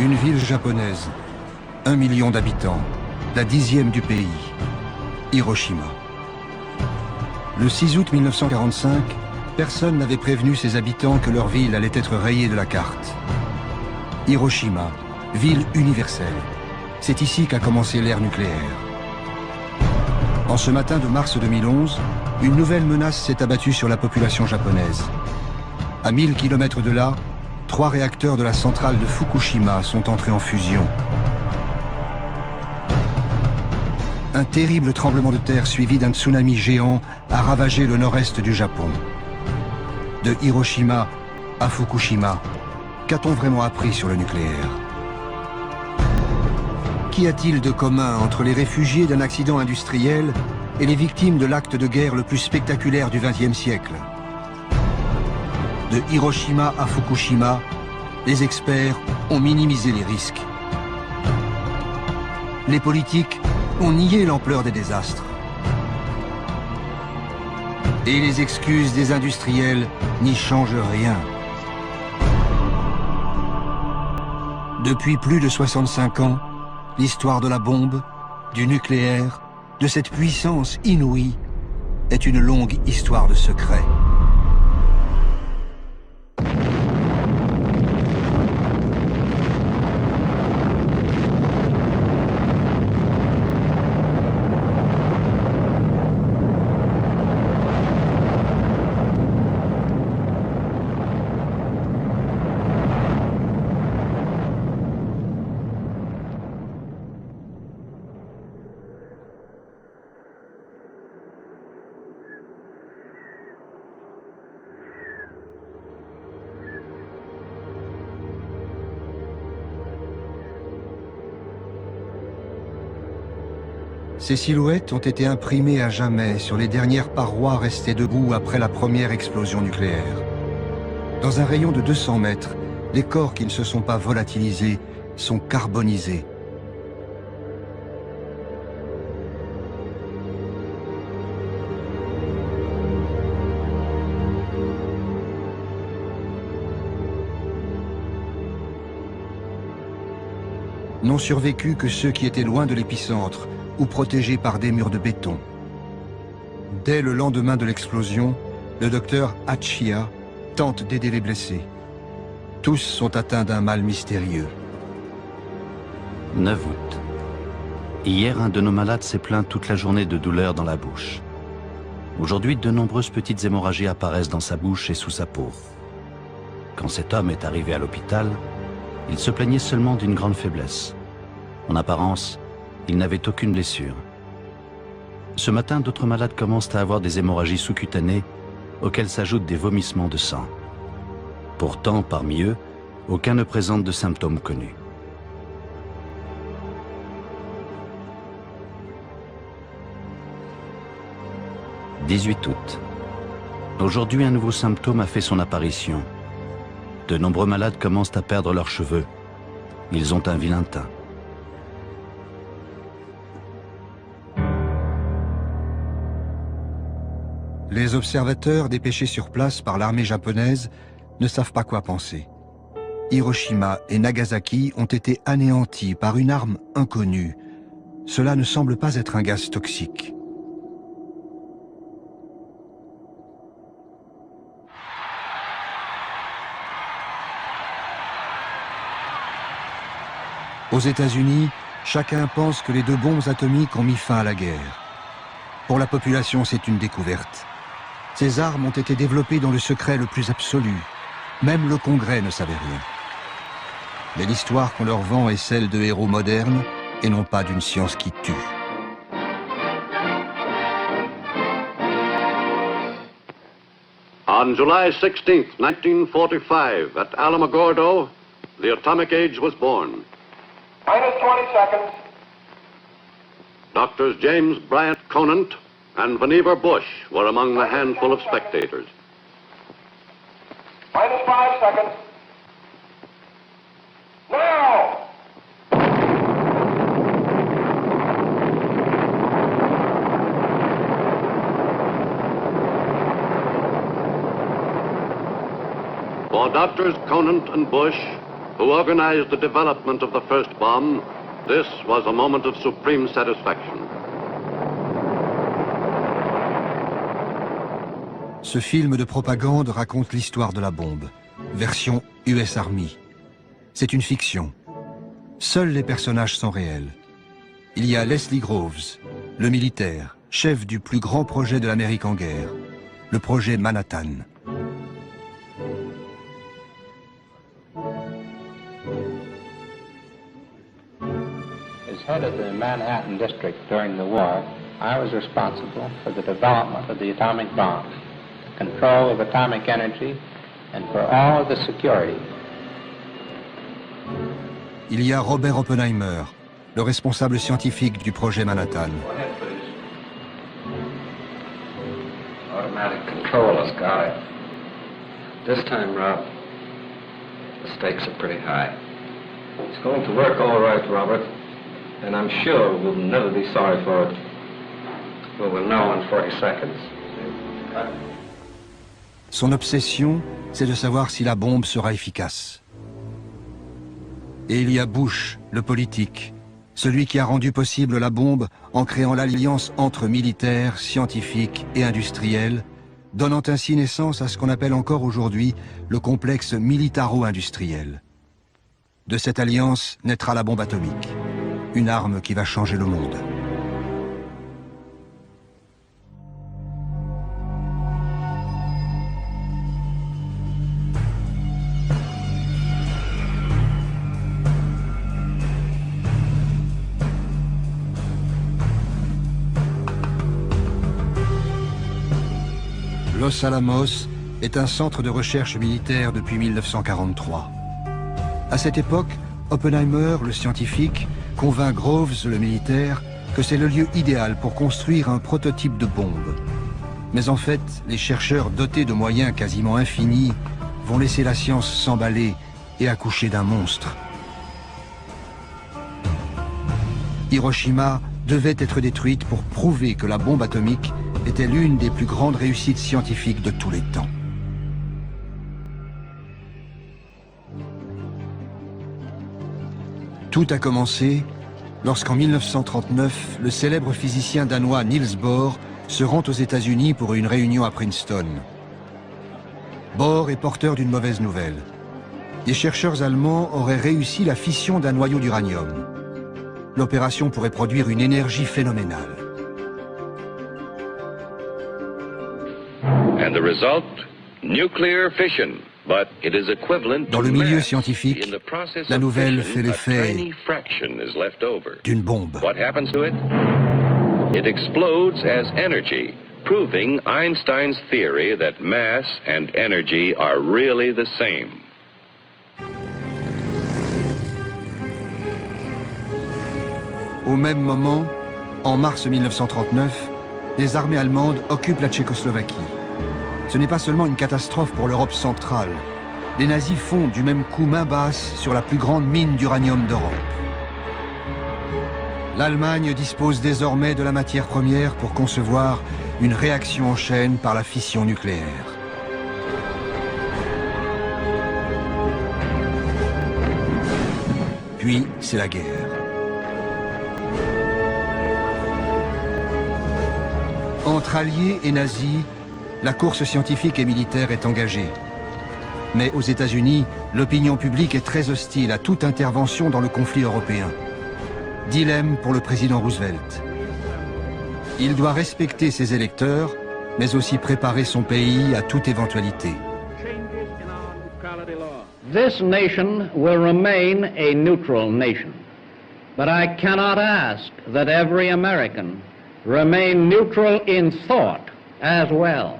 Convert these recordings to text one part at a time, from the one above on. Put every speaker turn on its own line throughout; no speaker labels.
Une ville japonaise, 1 million d'habitants, la 10e du pays, Hiroshima. Le 6 août 1945, personne n'avait prévenu ses habitants que leur ville allait être rayée de la carte. Hiroshima, ville universelle. C'est ici qu'a commencé l'ère nucléaire. En ce matin de mars 2011, une nouvelle menace s'est abattue sur la population japonaise. À 1000 km de là, 3 réacteurs de la centrale de Fukushima sont entrés en fusion. Un terrible tremblement de terre suivi d'un tsunami géant a ravagé le nord-est du Japon. De Hiroshima à Fukushima, qu'a-t-on vraiment appris sur le nucléaire? Qu'y a-t-il de commun entre les réfugiés d'un accident industriel et les victimes de l'acte de guerre le plus spectaculaire du XXe siècle? De Hiroshima à Fukushima, les experts ont minimisé les risques. Les politiques ont nié l'ampleur des désastres. Et les excuses des industriels n'y changent rien. Depuis plus de 65 ans, l'histoire de la bombe, du nucléaire, de cette puissance inouïe, est une longue histoire de secrets. Ces silhouettes ont été imprimées à jamais sur les dernières parois restées debout après la première explosion nucléaire. Dans un rayon de 200 mètres, les corps qui ne se sont pas volatilisés sont carbonisés. N'ont survécu que ceux qui étaient loin de l'épicentre, ou protégés par des murs de béton. Dès le lendemain de l'explosion, le docteur Hachiya tente d'aider les blessés. Tous sont atteints d'un mal mystérieux.
9 août. Hier, un de nos malades s'est plaint toute la journée de douleurs dans la bouche. Aujourd'hui, de nombreuses petites hémorragies apparaissent dans sa bouche et sous sa peau. Quand cet homme est arrivé à l'hôpital, il se plaignait seulement d'une grande faiblesse. En apparence, il n'avait aucune blessure. Ce matin, d'autres malades commencent à avoir des hémorragies sous-cutanées auxquelles s'ajoutent des vomissements de sang. Pourtant, parmi eux, aucun ne présente de symptômes connus. « 18 août. Aujourd'hui, un nouveau symptôme a fait son apparition. De nombreux malades commencent à perdre leurs cheveux. Ils ont un vilain teint.
Les observateurs dépêchés sur place par l'armée japonaise ne savent pas quoi penser. Hiroshima et Nagasaki ont été anéantis par une arme inconnue. Cela ne semble pas être un gaz toxique. Aux États-Unis, chacun pense que les 2 bombes atomiques ont mis fin à la guerre. Pour la population, c'est une découverte. Ces armes ont été développées dans le secret le plus absolu. Même le Congrès ne savait rien. Mais l'histoire qu'on leur vend est celle de héros modernes et non pas d'une science qui tue.
On July 16, 1945, at Alamogordo, the atomic age was born.
Minus 20 seconds.
Doctors James Bryant Conant and Vannevar Bush were among the handful of spectators.
Minus 5 seconds. Now!
For Doctors Conant and Bush, who organized the development of the first bomb, this was a moment of supreme satisfaction.
Ce film de propagande raconte l'histoire de la bombe, version US Army. C'est une fiction. Seuls les personnages sont réels. Il y a Leslie Groves, le militaire, chef du plus grand projet de l'Amérique en guerre, le projet Manhattan.
As head of the Manhattan District during the war, I was responsible for the development of the atomic bomb, control of atomic energy, and for all the security.
Il y a Robert Oppenheimer, le responsable scientifique du projet Manhattan.
Go ahead, please. Automatic control, Scotty. This time, Rob, the stakes are pretty high. It's going to work all right, Robert, and I'm sure we'll never be sorry for it. Well, we'll know in 40 seconds.
Son obsession, c'est de savoir si la bombe sera efficace. Et il y a Bush, le politique, celui qui a rendu possible la bombe en créant l'alliance entre militaires, scientifiques et industriels, donnant ainsi naissance à ce qu'on appelle encore aujourd'hui le complexe militaro-industriel. De cette alliance naîtra la bombe atomique, une arme qui va changer le monde. Los Alamos est un centre de recherche militaire depuis 1943. À cette époque, Oppenheimer, le scientifique, convainc Groves, le militaire, que c'est le lieu idéal pour construire un prototype de bombe. Mais en fait, les chercheurs dotés de moyens quasiment infinis vont laisser la science s'emballer et accoucher d'un monstre. Hiroshima devait être détruite pour prouver que la bombe atomique était l'une des plus grandes réussites scientifiques de tous les temps. Tout a commencé lorsqu'en 1939, le célèbre physicien danois Niels Bohr se rend aux États-Unis pour une réunion à Princeton. Bohr est porteur d'une mauvaise nouvelle. Des chercheurs allemands auraient réussi la fission d'un noyau d'uranium. L'opération pourrait produire une énergie phénoménale.
And the result, nuclear fission. But it is equivalent
Dans
to
le milieu
mass.
scientifique,
In the process
la
of
nouvelle
fission,
fait l'effet
a tiny fraction is left over.
d'une bombe.
What happens to it? It explodes as energy, proving Einstein's theory that mass and energy are really the same.
Au même moment, en mars 1939, les armées allemandes occupent la Tchécoslovaquie. Ce n'est pas seulement une catastrophe pour l'Europe centrale. Les nazis fondent du même coup main basse sur la plus grande mine d'uranium d'Europe. L'Allemagne dispose désormais de la matière première pour concevoir une réaction en chaîne par la fission nucléaire. Puis, c'est la guerre. Entre alliés et nazis, la course scientifique et militaire est engagée. Mais aux États-Unis, l'opinion publique est très hostile à toute intervention dans le conflit européen. Dilemme pour le président Roosevelt. Il doit respecter ses électeurs, mais aussi préparer son pays à toute éventualité.
This nation will remain a neutral nation, but I cannot ask that every American remain neutral in thought as well.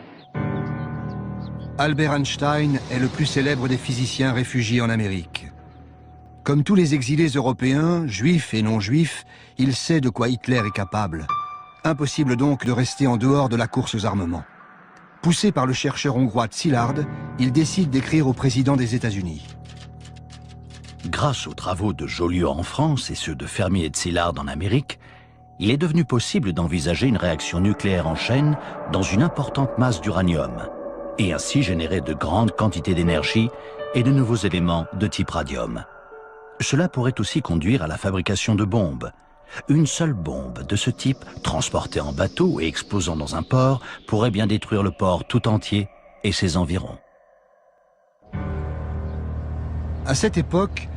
Albert Einstein est le plus célèbre des physiciens réfugiés en Amérique. Comme tous les exilés européens, juifs et non-juifs, il sait de quoi Hitler est capable. Impossible donc de rester en dehors de la course aux armements. Poussé par le chercheur hongrois Szilard, il décide d'écrire au président des États-Unis.
Grâce aux travaux de Joliot en France et ceux de Fermi et de Szilard en Amérique, il est devenu possible d'envisager une réaction nucléaire en chaîne dans une importante masse d'uranium, et ainsi générer de grandes quantités d'énergie et de nouveaux éléments de type radium. Cela pourrait aussi conduire à la fabrication de bombes. Une seule bombe de ce type, transportée en bateau et explosant dans un port, pourrait bien détruire le port tout entier et ses environs.
À cette époque,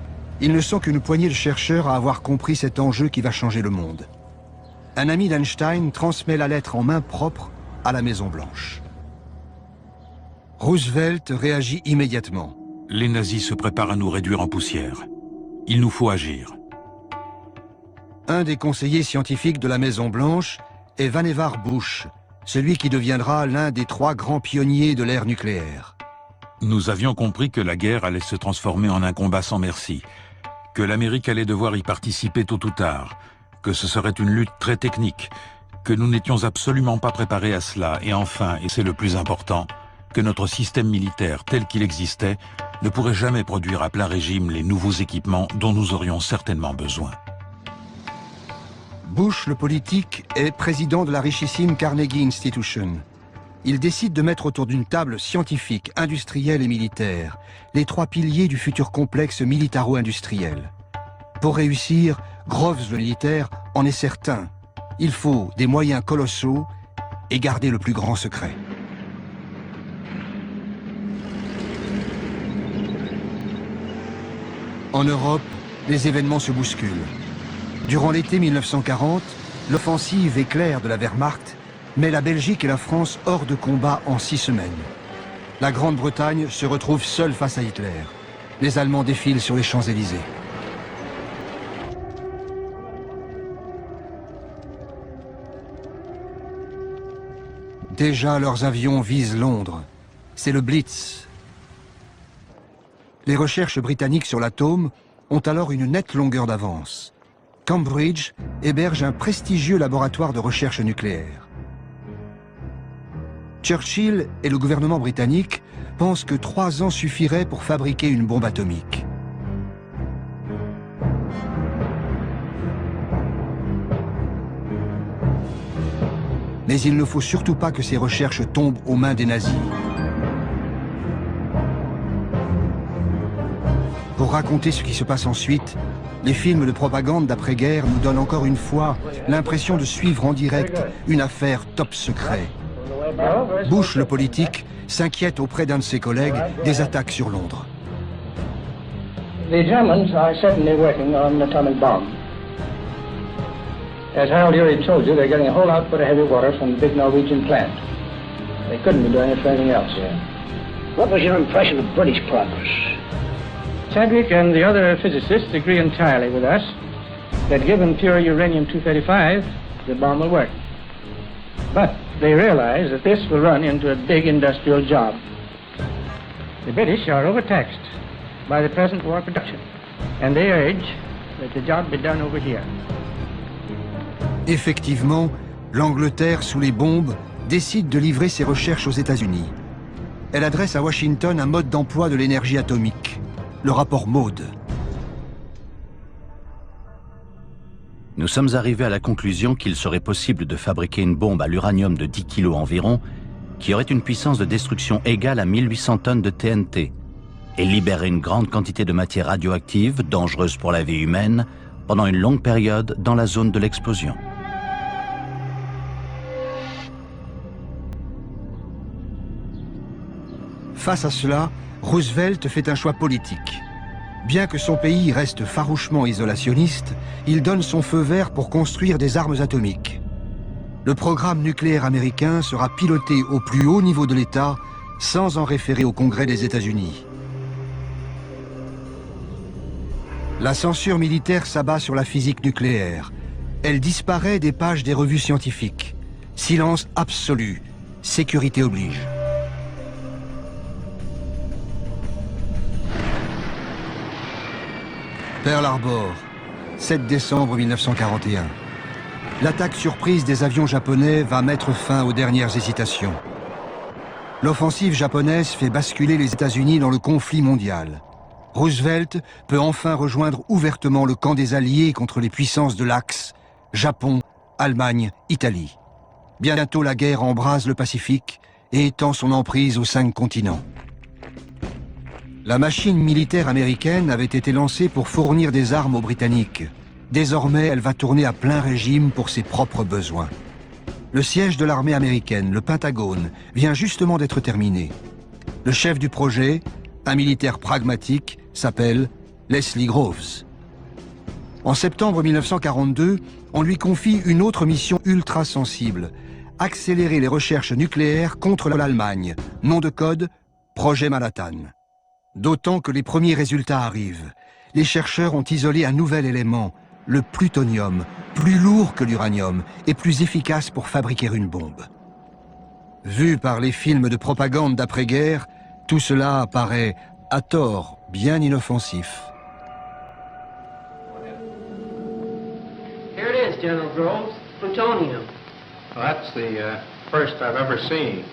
ils ne sont qu'une poignée de chercheurs à avoir compris cet enjeu qui va changer le monde. Un ami d'Einstein transmet la lettre en main propre à la Maison-Blanche. Roosevelt réagit immédiatement.
Les nazis se préparent à nous réduire en poussière. Il nous faut agir.
Un des conseillers scientifiques de la Maison-Blanche est Vannevar Bush, celui qui deviendra l'un des 3 grands pionniers de l'ère nucléaire.
Nous avions compris que la guerre allait se transformer en un combat sans merci, que l'Amérique allait devoir y participer tôt ou tard, que ce serait une lutte très technique, que nous n'étions absolument pas préparés à cela, et enfin, et c'est le plus important, que notre système militaire tel qu'il existait ne pourrait jamais produire à plein régime les nouveaux équipements dont nous aurions certainement besoin.
Bush, le politique, est président de la richissime Carnegie Institution. Il décide de mettre autour d'une table scientifique, industrielle et militaire les 3 piliers du futur complexe militaro-industriel. Pour réussir, Groves le militaire en est certain. Il faut des moyens colossaux et garder le plus grand secret. En Europe, les événements se bousculent. Durant l'été 1940, l'offensive éclair de la Wehrmacht met la Belgique et la France hors de combat en 6 semaines. La Grande-Bretagne se retrouve seule face à Hitler. Les Allemands défilent sur les Champs-Élysées. Déjà, leurs avions visent Londres. C'est le Blitz. Les recherches britanniques sur l'atome ont alors une nette longueur d'avance. Cambridge héberge un prestigieux laboratoire de recherche nucléaire. Churchill et le gouvernement britannique pensent que 3 ans suffiraient pour fabriquer une bombe atomique. Mais il ne faut surtout pas que ces recherches tombent aux mains des nazis. Pour raconter ce qui se passe ensuite, les films de propagande d'après-guerre nous donnent encore une fois l'impression de suivre en direct une affaire top secret. Bush, le politique, s'inquiète auprès d'un de ses collègues des attaques sur Londres.
The Germans are certainly working on an atomic bomb. As Harold Urey told you, they're getting a whole output of heavy water from the big Norwegian plant. They couldn't be doing it for anything else here.
What was your impression of British progress?
Chadwick and the other physicists agree entirely with us that given pure uranium-235, the bomb will work. But they realize that this will run into a big industrial job. The British are overtaxed by the present war production, and they urge that the job be done over here.
Effectivement, l'Angleterre, sous les bombes, décide de livrer ses recherches aux États-Unis. Elle adresse à Washington un mode d'emploi de l'énergie atomique, le rapport Maude.
Nous sommes arrivés à la conclusion qu'il serait possible de fabriquer une bombe à l'uranium de 10 kg environ, qui aurait une puissance de destruction égale à 1800 tonnes de TNT, et libérer une grande quantité de matière radioactive, dangereuse pour la vie humaine, pendant une longue période dans la zone de l'explosion.
Face à cela, Roosevelt fait un choix politique. Bien que son pays reste farouchement isolationniste, il donne son feu vert pour construire des armes atomiques. Le programme nucléaire américain sera piloté au plus haut niveau de l'État, sans en référer au Congrès des États-Unis. La censure militaire s'abat sur la physique nucléaire. Elle disparaît des pages des revues scientifiques. Silence absolu. Sécurité oblige. Pearl Harbor, 7 décembre 1941. L'attaque surprise des avions japonais va mettre fin aux dernières hésitations. L'offensive japonaise fait basculer les États-Unis dans le conflit mondial. Roosevelt peut enfin rejoindre ouvertement le camp des Alliés contre les puissances de l'Axe, Japon, Allemagne, Italie. Bientôt la guerre embrase le Pacifique et étend son emprise aux 5 continents. La machine militaire américaine avait été lancée pour fournir des armes aux Britanniques. Désormais, elle va tourner à plein régime pour ses propres besoins. Le siège de l'armée américaine, le Pentagone, vient justement d'être terminé. Le chef du projet, un militaire pragmatique, s'appelle Leslie Groves. En septembre 1942, on lui confie une autre mission ultra sensible, accélérer les recherches nucléaires contre l'Allemagne, nom de code, Projet Manhattan. D'autant que les premiers résultats arrivent. Les chercheurs ont isolé un nouvel élément, le plutonium, plus lourd que l'uranium et plus efficace pour fabriquer une bombe. Vu par les films de propagande d'après-guerre, tout cela paraît, à tort, bien inoffensif.
Here it is, General Groves, plutonium.
Well, that's the first I've ever seen.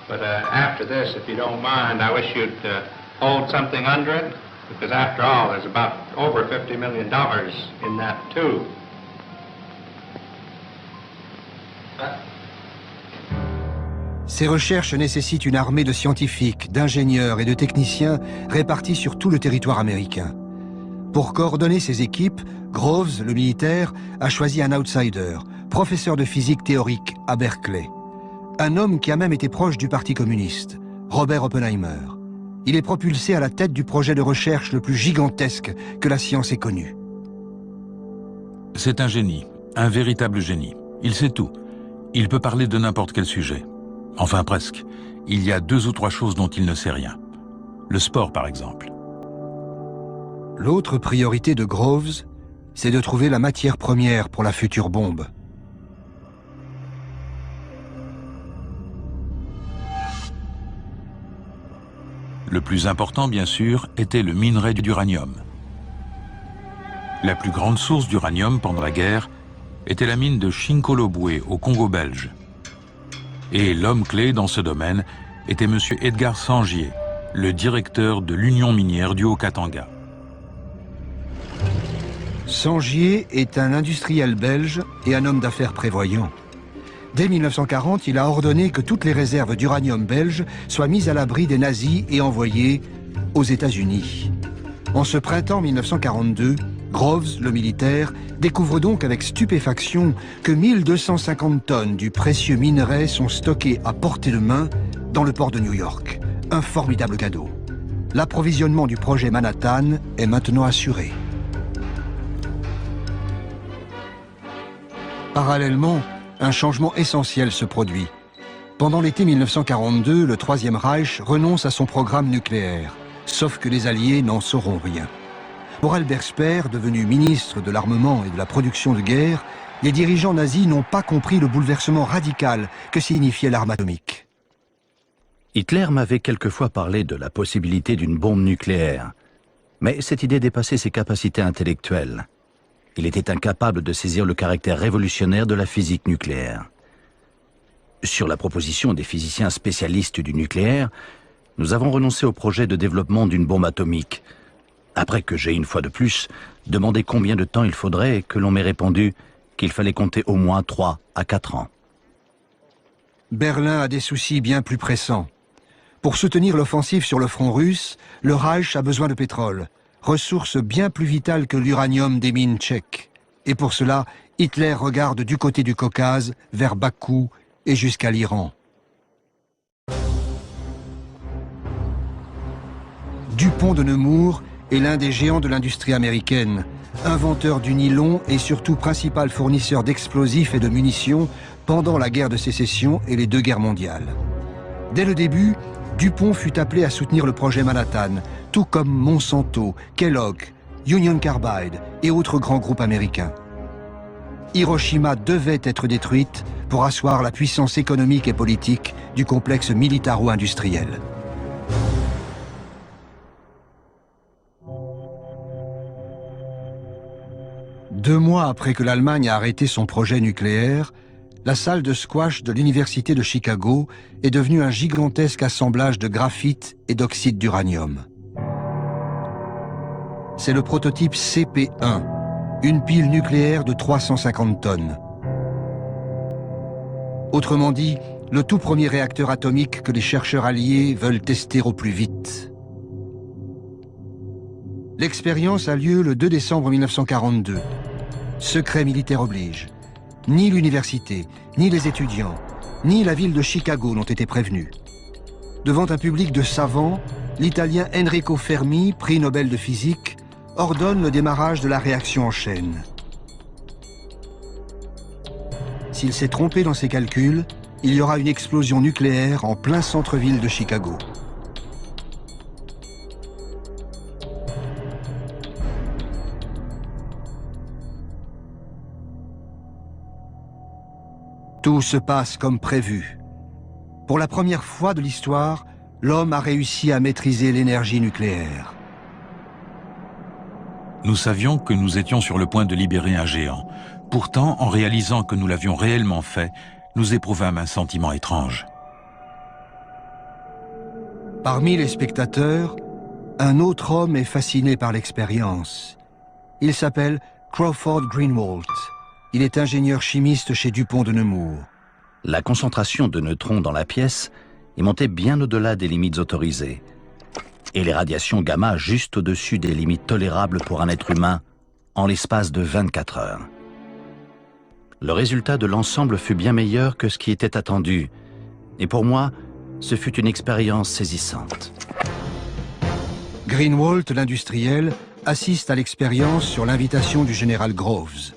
But after this, if you don't mind, I wish you'd hold something under it, because after all, there's about over $50 million in that, too.
Ces recherches nécessitent une armée de scientifiques, d'ingénieurs et de techniciens répartis sur tout le territoire américain. Pour coordonner ces équipes, Groves, le militaire, a choisi un outsider, professeur de physique théorique à Berkeley. Un homme qui a même été proche du Parti communiste, Robert Oppenheimer. Il est propulsé à la tête du projet de recherche le plus gigantesque que la science ait connu.
C'est un génie, un véritable génie. Il sait tout. Il peut parler de n'importe quel sujet. Enfin presque. Il y a 2 ou 3 choses dont il ne sait rien. Le sport, par exemple.
L'autre priorité de Groves, c'est de trouver la matière première pour la future bombe.
Le plus important, bien sûr, était le minerai d'uranium. La plus grande source d'uranium pendant la guerre était la mine de Chinkolobwe, au Congo belge. Et l'homme clé dans ce domaine était M. Edgar Sangier, le directeur de l'Union minière du Haut-Katanga.
Sangier est un industriel belge et un homme d'affaires prévoyant. Dès 1940, il a ordonné que toutes les réserves d'uranium belges soient mises à l'abri des nazis et envoyées aux États-Unis. En ce printemps 1942, Groves, le militaire, découvre donc avec stupéfaction que 1250 tonnes du précieux minerai sont stockées à portée de main dans le port de New York. Un formidable cadeau. L'approvisionnement du projet Manhattan est maintenant assuré. Parallèlement, un changement essentiel se produit. Pendant l'été 1942, le Troisième Reich renonce à son programme nucléaire, sauf que les Alliés n'en sauront rien. Pour Albert Speer, devenu ministre de l'Armement et de la Production de guerre, les dirigeants nazis n'ont pas compris le bouleversement radical que signifiait l'arme atomique.
Hitler m'avait quelquefois parlé de la possibilité d'une bombe nucléaire, mais cette idée dépassait ses capacités intellectuelles. Il était incapable de saisir le caractère révolutionnaire de la physique nucléaire. Sur la proposition des physiciens spécialistes du nucléaire, nous avons renoncé au projet de développement d'une bombe atomique. Après que j'ai, une fois de plus, demandé combien de temps il faudrait et que l'on m'ait répondu qu'il fallait compter au moins 3 à 4 ans.
Berlin a des soucis bien plus pressants. Pour soutenir l'offensive sur le front russe, le Reich a besoin de pétrole, ressource bien plus vitale que l'uranium des mines tchèques. Et pour cela, Hitler regarde du côté du Caucase, vers Bakou et jusqu'à l'Iran. Dupont de Nemours est l'un des géants de l'industrie américaine, inventeur du nylon et surtout principal fournisseur d'explosifs et de munitions pendant la guerre de sécession et les 2 guerres mondiales. Dès le début, Dupont fut appelé à soutenir le projet Manhattan, tout comme Monsanto, Kellogg, Union Carbide et autres grands groupes américains. Hiroshima devait être détruite pour asseoir la puissance économique et politique du complexe militaro-industriel. Deux mois après que l'Allemagne a arrêté son projet nucléaire, la salle de squash de l'Université de Chicago est devenue un gigantesque assemblage de graphite et d'oxyde d'uranium. C'est le prototype CP1, une pile nucléaire de 350 tonnes. Autrement dit, le tout premier réacteur atomique que les chercheurs alliés veulent tester au plus vite. L'expérience a lieu le 2 décembre 1942. Secret militaire oblige. Ni l'université, ni les étudiants, ni la ville de Chicago n'ont été prévenus. Devant un public de savants, l'Italien Enrico Fermi, prix Nobel de physique, ordonne le démarrage de la réaction en chaîne. S'il s'est trompé dans ses calculs, il y aura une explosion nucléaire en plein centre-ville de Chicago. Tout se passe comme prévu. Pour la première fois de l'histoire, l'homme a réussi à maîtriser l'énergie nucléaire.
Nous savions que nous étions sur le point de libérer un géant. Pourtant, en réalisant que nous l'avions réellement fait, nous éprouvâmes un sentiment étrange.
Parmi les spectateurs, un autre homme est fasciné par l'expérience. Il s'appelle Crawford Greenwalt. Il est ingénieur chimiste chez Dupont de Nemours.
La concentration de neutrons dans la pièce est montée bien au-delà des limites autorisées, et les radiations gamma juste au-dessus des limites tolérables pour un être humain en l'espace de 24 heures. Le résultat de l'ensemble fut bien meilleur que ce qui était attendu, et pour moi, ce fut une expérience saisissante.
Greenwalt, l'industriel, assiste à l'expérience sur l'invitation du général Groves.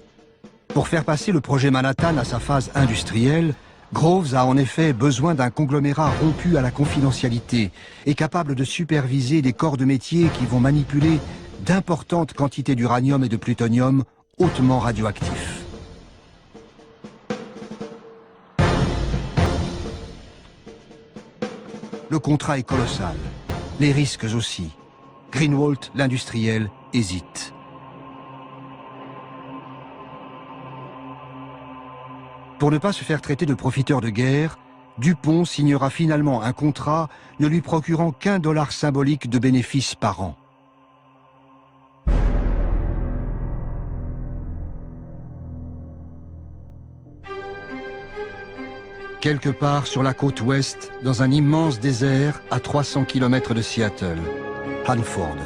Pour faire passer le projet Manhattan à sa phase industrielle, Groves a en effet besoin d'un conglomérat rompu à la confidentialité et capable de superviser des corps de métier qui vont manipuler d'importantes quantités d'uranium et de plutonium hautement radioactifs. Le contrat est colossal, les risques aussi. Greenwalt, l'industriel, hésite. Pour ne pas se faire traiter de profiteur de guerre, Dupont signera finalement un contrat ne lui procurant qu'1 dollar symbolique de bénéfices par an. Quelque part sur la côte ouest, dans un immense désert à 300 km de Seattle, Hanford.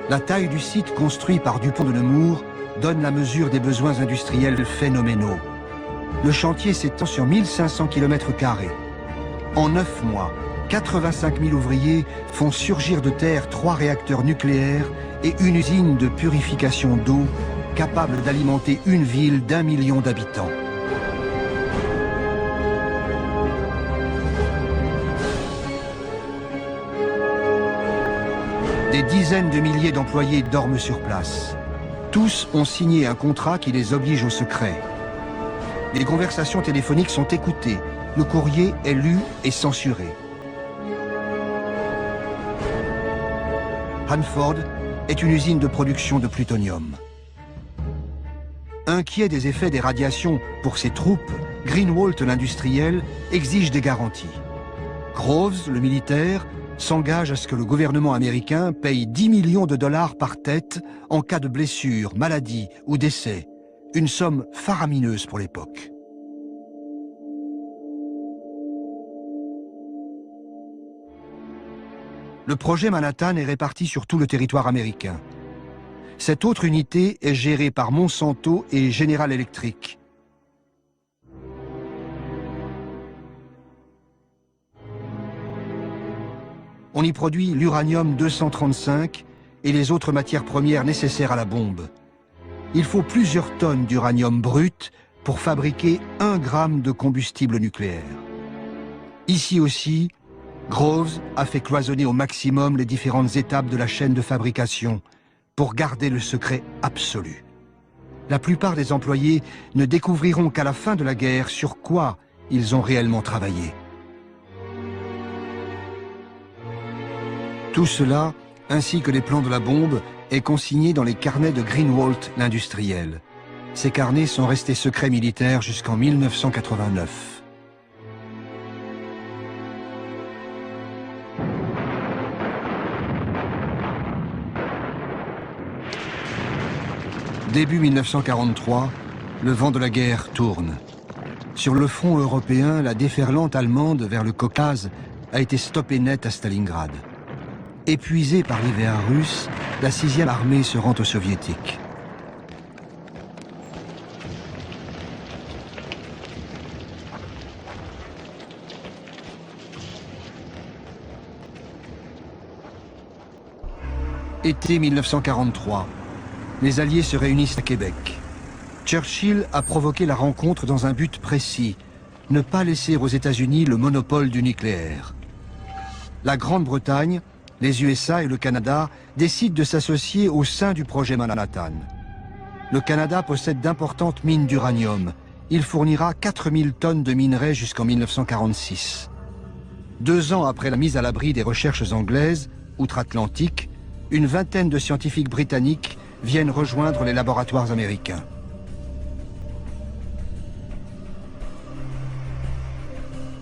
La taille du site construit par Dupont de Nemours donne la mesure des besoins industriels phénoménaux. Le chantier s'étend sur 1500 km². En 9 mois, 85 000 ouvriers font surgir de terre 3 réacteurs nucléaires et une usine de purification d'eau capable d'alimenter une ville d'1 million d'habitants. Des dizaines de milliers d'employés dorment sur place. Tous ont signé un contrat qui les oblige au secret. Les conversations téléphoniques sont écoutées, le courrier est lu et censuré. Hanford est une usine de production de plutonium. Inquiet des effets des radiations pour ses troupes, Greenwalt, l'industriel, exige des garanties. Groves, le militaire, s'engage à ce que le gouvernement américain paye 10 millions de dollars par tête en cas de blessure, maladie ou décès. Une somme faramineuse pour l'époque. Le projet Manhattan est réparti sur tout le territoire américain. Cette autre unité est gérée par Monsanto et General Electric. On y produit l'uranium-235 et les autres matières premières nécessaires à la bombe. Il faut plusieurs tonnes d'uranium brut pour fabriquer 1 gramme de combustible nucléaire. Ici aussi, Groves a fait cloisonner au maximum les différentes étapes de la chaîne de fabrication pour garder le secret absolu. La plupart des employés ne découvriront qu'à la fin de la guerre sur quoi ils ont réellement travaillé. Tout cela, ainsi que les plans de la bombe, est consigné dans les carnets de Greenwalt, l'industriel. Ces carnets sont restés secrets militaires jusqu'en 1989. Début 1943, le vent de la guerre tourne. Sur le front européen, la déferlante allemande vers le Caucase a été stoppée net à Stalingrad. Épuisée par l'hiver russe, la 6e armée se rend aux Soviétiques. Été 1943. Les Alliés se réunissent à Québec. Churchill a provoqué la rencontre dans un but précis, ne pas laisser aux États-Unis le monopole du nucléaire. La Grande-Bretagne, les USA et le Canada décident de s'associer au sein du projet Manhattan. Le Canada possède d'importantes mines d'uranium. Il fournira 4000 tonnes de minerais jusqu'en 1946. 2 ans après la mise à l'abri des recherches anglaises, outre-Atlantique, une vingtaine de scientifiques britanniques viennent rejoindre les laboratoires américains.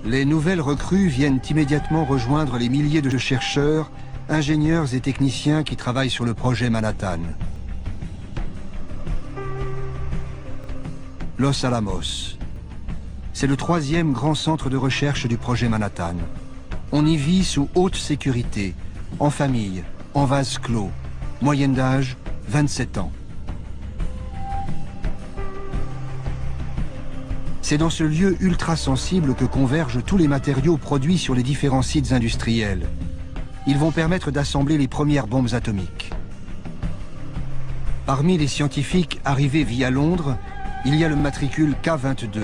Les nouvelles recrues viennent immédiatement rejoindre les milliers de chercheurs, ingénieurs et techniciens qui travaillent sur le projet Manhattan. Los Alamos. C'est le 3e grand centre de recherche du projet Manhattan. On y vit sous haute sécurité, en famille, en vase clos, moyenne d'âge 27 ans. C'est dans ce lieu ultra sensible que convergent tous les matériaux produits sur les différents sites industriels. Ils vont permettre d'assembler les premières bombes atomiques. Parmi les scientifiques arrivés via Londres, il y a le matricule K22,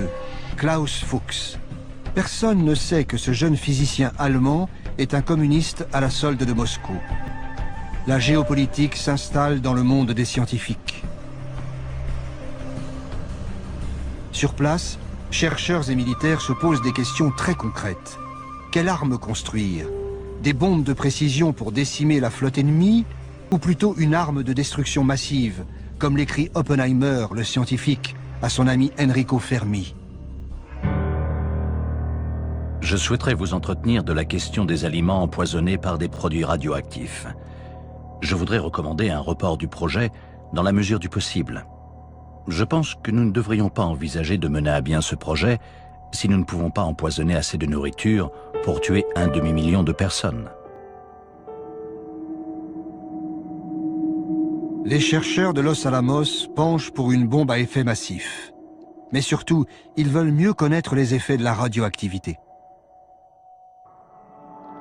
Klaus Fuchs. Personne ne sait que ce jeune physicien allemand est un communiste à la solde de Moscou. La géopolitique s'installe dans le monde des scientifiques. Sur place, chercheurs et militaires se posent des questions très concrètes. Quelle arme construire? Des bombes de précision pour décimer la flotte ennemie? Ou plutôt une arme de destruction massive, comme l'écrit Oppenheimer, le scientifique, à son ami Enrico Fermi?
Je souhaiterais vous entretenir de la question des aliments empoisonnés par des produits radioactifs. Je voudrais recommander un report du projet dans la mesure du possible. Je pense que nous ne devrions pas envisager de mener à bien ce projet si nous ne pouvons pas empoisonner assez de nourriture pour tuer 1 demi-million de personnes.
Les chercheurs de Los Alamos penchent pour une bombe à effet massif. Mais surtout, ils veulent mieux connaître les effets de la radioactivité.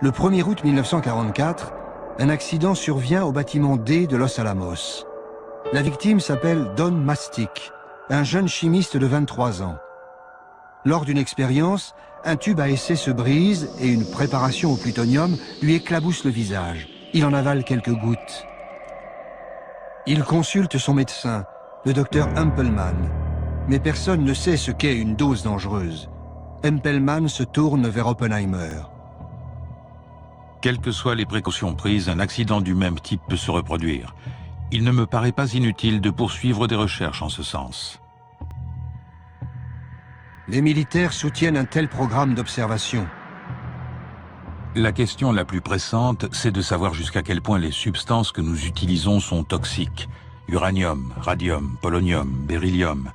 Le 1er août 1944, un accident survient au bâtiment D de Los Alamos. La victime s'appelle Don Mastic, un jeune chimiste de 23 ans. Lors d'une expérience, un tube à essai se brise et une préparation au plutonium lui éclabousse le visage. Il en avale quelques gouttes. Il consulte son médecin, le docteur Hempelmann. Mais personne ne sait ce qu'est une dose dangereuse. Hempelmann se tourne vers Oppenheimer.
Quelles que soient les précautions prises, un accident du même type peut se reproduire. Il ne me paraît pas inutile de poursuivre des recherches en ce sens.
Les militaires soutiennent un tel programme d'observation.
La question la plus pressante, c'est de savoir jusqu'à quel point les substances que nous utilisons sont toxiques. Uranium, radium, polonium, beryllium.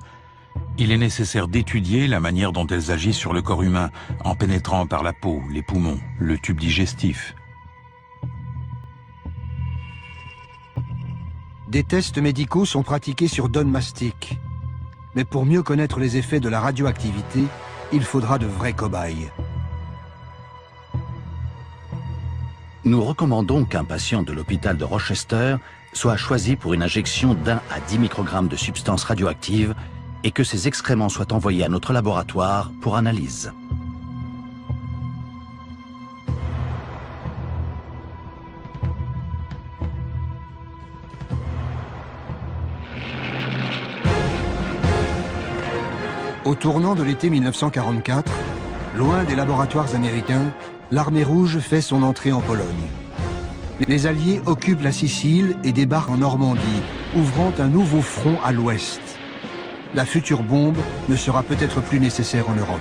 Il est nécessaire d'étudier la manière dont elles agissent sur le corps humain, en pénétrant par la peau, les poumons, le tube digestif.
Des tests médicaux sont pratiqués sur Don Mastic. Mais pour mieux connaître les effets de la radioactivité, il faudra de vrais cobayes.
Nous recommandons qu'un patient de l'hôpital de Rochester soit choisi pour une injection d'1 à 10 microgrammes de substances radioactives et que ses excréments soient envoyés à notre laboratoire pour analyse.
Au tournant de l'été 1944, loin des laboratoires américains, l'armée rouge fait son entrée en Pologne. Les Alliés occupent la Sicile et débarquent en Normandie, ouvrant un nouveau front à l'ouest. La future bombe ne sera peut-être plus nécessaire en Europe.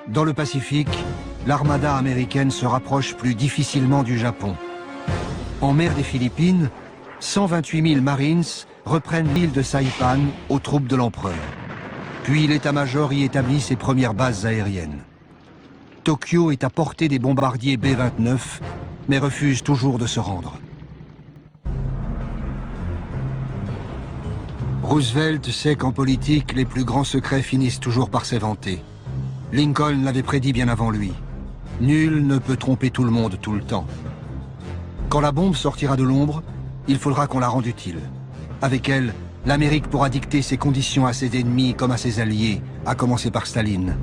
Dans le Pacifique, l'armada américaine se rapproche plus difficilement du Japon. En mer des Philippines, 128 000 Marines reprennent l'île de Saipan aux troupes de l'empereur. Puis l'état-major y établit ses premières bases aériennes. Tokyo est à portée des bombardiers B-29, mais refuse toujours de se rendre. Roosevelt sait qu'en politique, les plus grands secrets finissent toujours par s'éventer. Lincoln l'avait prédit bien avant lui. Nul ne peut tromper tout le monde tout le temps. Quand la bombe sortira de l'ombre, il faudra qu'on la rende utile. Avec elle, l'Amérique pourra dicter ses conditions à ses ennemis comme à ses alliés, à commencer par Staline.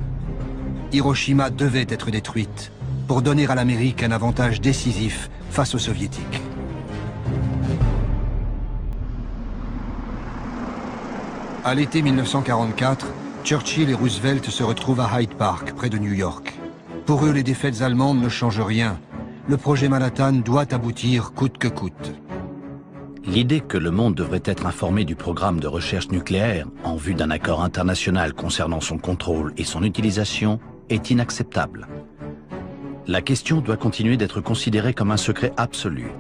Hiroshima devait être détruite pour donner à l'Amérique un avantage décisif face aux Soviétiques. À l'été 1944, Churchill et Roosevelt se retrouvent à Hyde Park, près de New York. Pour eux, les défaites allemandes ne changent rien. Le projet Manhattan doit aboutir coûte que coûte.
L'idée que le monde devrait être informé du programme de recherche nucléaire en vue d'un accord international concernant son contrôle et son utilisation est inacceptable. La question doit continuer d'être considérée comme un secret absolu.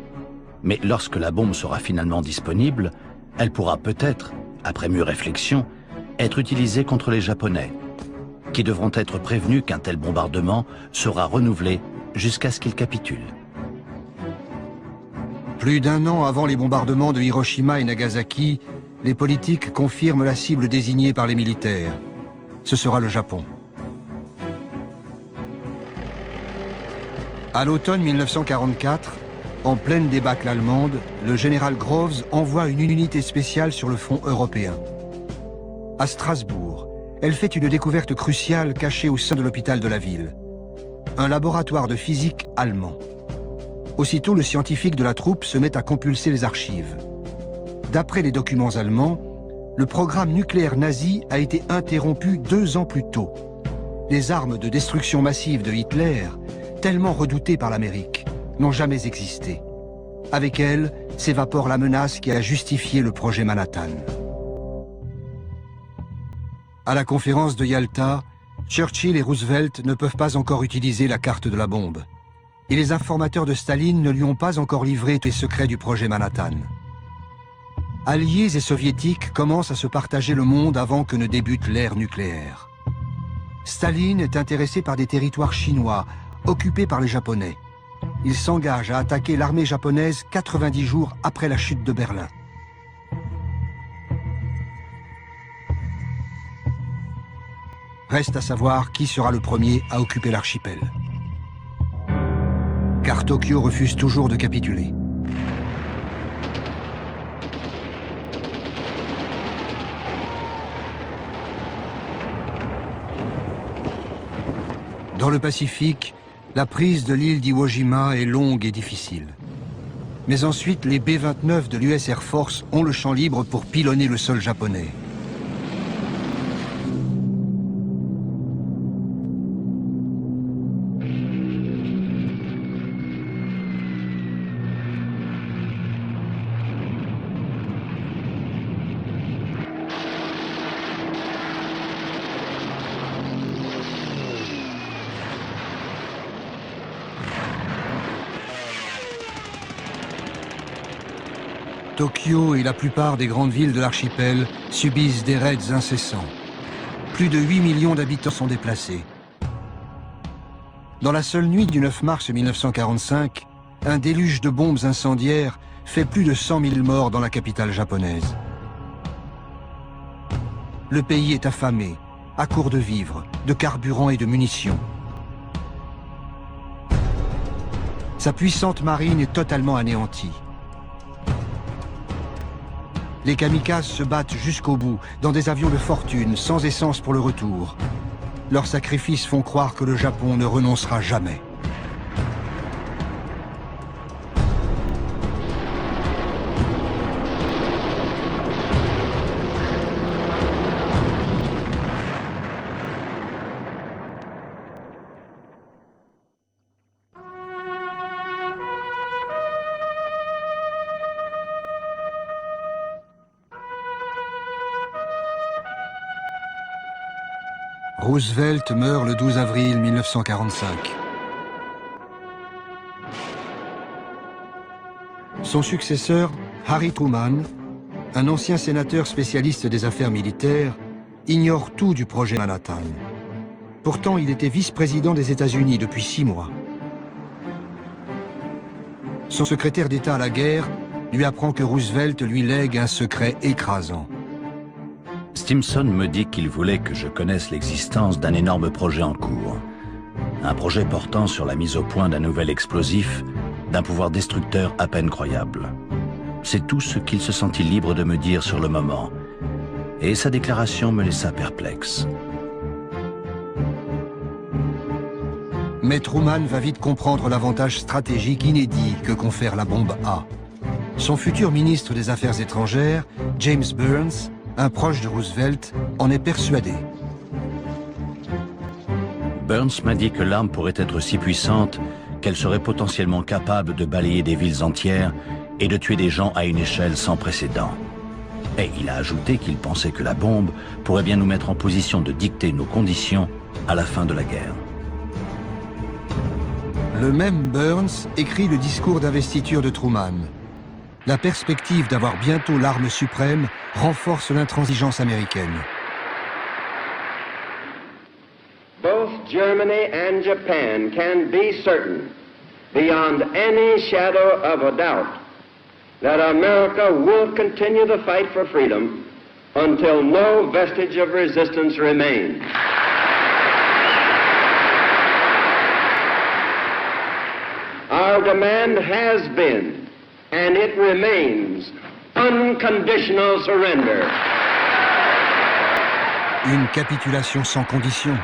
Mais lorsque la bombe sera finalement disponible, elle pourra peut-être, après mûre réflexion, être utilisée contre les Japonais, qui devront être prévenus qu'un tel bombardement sera renouvelé jusqu'à ce qu'ils capitulent.
Plus d'un an avant les bombardements de Hiroshima et Nagasaki, les politiques confirment la cible désignée par les militaires. Ce sera le Japon. À l'automne 1944, en pleine débâcle allemande, le général Groves envoie une unité spéciale sur le front européen. À Strasbourg, elle fait une découverte cruciale cachée au sein de l'hôpital de la ville. Un laboratoire de physique allemand. Aussitôt, le scientifique de la troupe se met à compulser les archives. D'après les documents allemands, le programme nucléaire nazi a été interrompu 2 ans plus tôt. Les armes de destruction massive de Hitler, tellement redoutées par l'Amérique, n'ont jamais existé. Avec elles, s'évapore la menace qui a justifié le projet Manhattan. À la conférence de Yalta, Churchill et Roosevelt ne peuvent pas encore utiliser la carte de la bombe. Et les informateurs de Staline ne lui ont pas encore livré tous les secrets du projet Manhattan. Alliés et soviétiques commencent à se partager le monde avant que ne débute l'ère nucléaire. Staline est intéressé par des territoires chinois, occupés par les Japonais. Il s'engage à attaquer l'armée japonaise 90 jours après la chute de Berlin. Reste à savoir qui sera le premier à occuper l'archipel. Car Tokyo refuse toujours de capituler. Dans le Pacifique, la prise de l'île d'Iwo Jima est longue et difficile. Mais ensuite, les B-29 de l'US Air Force ont le champ libre pour pilonner le sol japonais. Tokyo et la plupart des grandes villes de l'archipel subissent des raids incessants. Plus de 8 millions d'habitants sont déplacés. Dans la seule nuit du 9 mars 1945, un déluge de bombes incendiaires fait plus de 100 000 morts dans la capitale japonaise. Le pays est affamé, à court de vivres, de carburant et de munitions. Sa puissante marine est totalement anéantie. Les kamikazes se battent jusqu'au bout, dans des avions de fortune, sans essence pour le retour. Leurs sacrifices font croire que le Japon ne renoncera jamais. Roosevelt meurt le 12 avril 1945. Son successeur, Harry Truman, un ancien sénateur spécialiste des affaires militaires, ignore tout du projet Manhattan. Pourtant, il était vice-président des États-Unis depuis 6 mois. Son secrétaire d'État à la guerre lui apprend que Roosevelt lui lègue un secret écrasant.
Stimson me dit qu'il voulait que je connaisse l'existence d'un énorme projet en cours. Un projet portant sur la mise au point d'un nouvel explosif, d'un pouvoir destructeur à peine croyable. C'est tout ce qu'il se sentit libre de me dire sur le moment. Et sa déclaration me laissa perplexe.
Mais Truman va vite comprendre l'avantage stratégique inédit que confère la bombe A. Son futur ministre des Affaires étrangères, James Burns, un proche de Roosevelt, en est persuadé.
Burns m'a dit que l'arme pourrait être si puissante qu'elle serait potentiellement capable de balayer des villes entières et de tuer des gens à une échelle sans précédent. Et il a ajouté qu'il pensait que la bombe pourrait bien nous mettre en position de dicter nos conditions à la fin de la guerre.
Le même Burns écrit le discours d'investiture de Truman. La perspective d'avoir bientôt l'arme suprême renforce l'intransigeance américaine.
Both Germany and Japan can be certain, beyond any shadow of a doubt, that America will continue the fight for freedom until no vestige of resistance remains. Our demand has been, and it remains, unconditional surrender.
Une capitulation sans condition.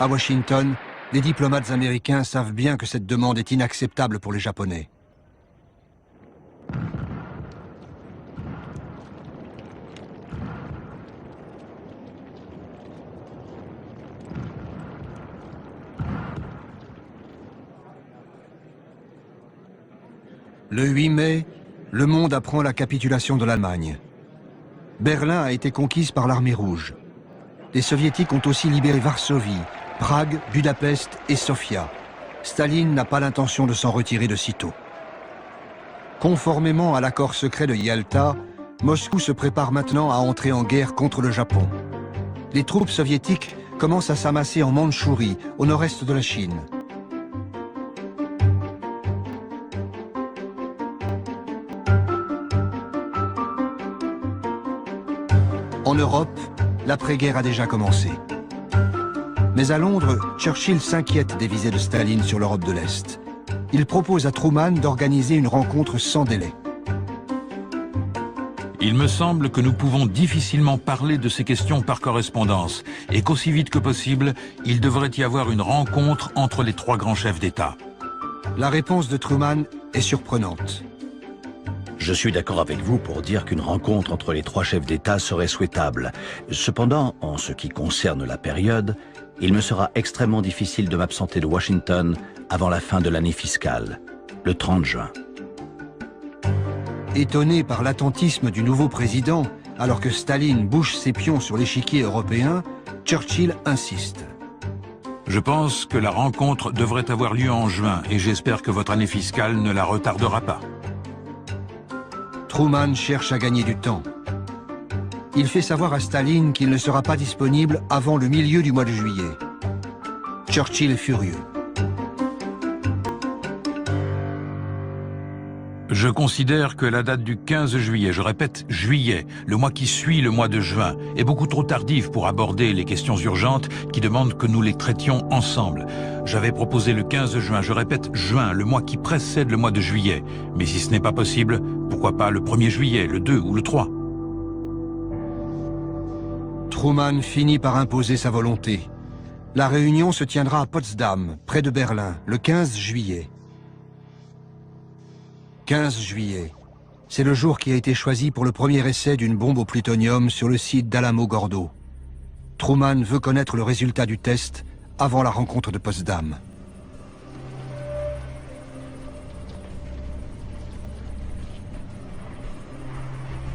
À Washington, les diplomates américains savent bien que cette demande est inacceptable pour les Japonais. Le 8 mai, le monde apprend la capitulation de l'Allemagne. Berlin a été conquise par l'armée rouge. Les soviétiques ont aussi libéré Varsovie, Prague, Budapest et Sofia. Staline n'a pas l'intention de s'en retirer de sitôt. Conformément à l'accord secret de Yalta, Moscou se prépare maintenant à entrer en guerre contre le Japon. Les troupes soviétiques commencent à s'amasser en Mandchourie, au nord-est de la Chine. En Europe, l'après-guerre a déjà commencé. Mais à Londres, Churchill s'inquiète des visées de Staline sur l'Europe de l'Est. Il propose à Truman d'organiser une rencontre sans délai.
Il me semble que nous pouvons difficilement parler de ces questions par correspondance et qu'aussi vite que possible, il devrait y avoir une rencontre entre les 3 grands chefs d'État.
La réponse de Truman est surprenante.
Je suis d'accord avec vous pour dire qu'une rencontre entre les 3 chefs d'État serait souhaitable. Cependant, en ce qui concerne la période, il me sera extrêmement difficile de m'absenter de Washington avant la fin de l'année fiscale, le 30 juin.
Étonné par l'attentisme du nouveau président, alors que Staline bouge ses pions sur l'échiquier européen, Churchill insiste.
Je pense que la rencontre devrait avoir lieu en juin et j'espère que votre année fiscale ne la retardera pas.
Truman cherche à gagner du temps. Il fait savoir à Staline qu'il ne sera pas disponible avant le milieu du mois de juillet. Churchill est furieux.
Je considère que la date du 15 juillet, je répète juillet, le mois qui suit le mois de juin, est beaucoup trop tardive pour aborder les questions urgentes qui demandent que nous les traitions ensemble. J'avais proposé le 15 juin, je répète juin, le mois qui précède le mois de juillet. Mais si ce n'est pas possible, pourquoi pas le 1er juillet, le 2 ou le 3 ?
Truman finit par imposer sa volonté. La réunion se tiendra à Potsdam, près de Berlin, le 15 juillet. 15 juillet. C'est le jour qui a été choisi pour le premier essai d'une bombe au plutonium sur le site d'Alamo-Gordo. Truman veut connaître le résultat du test avant la rencontre de Potsdam.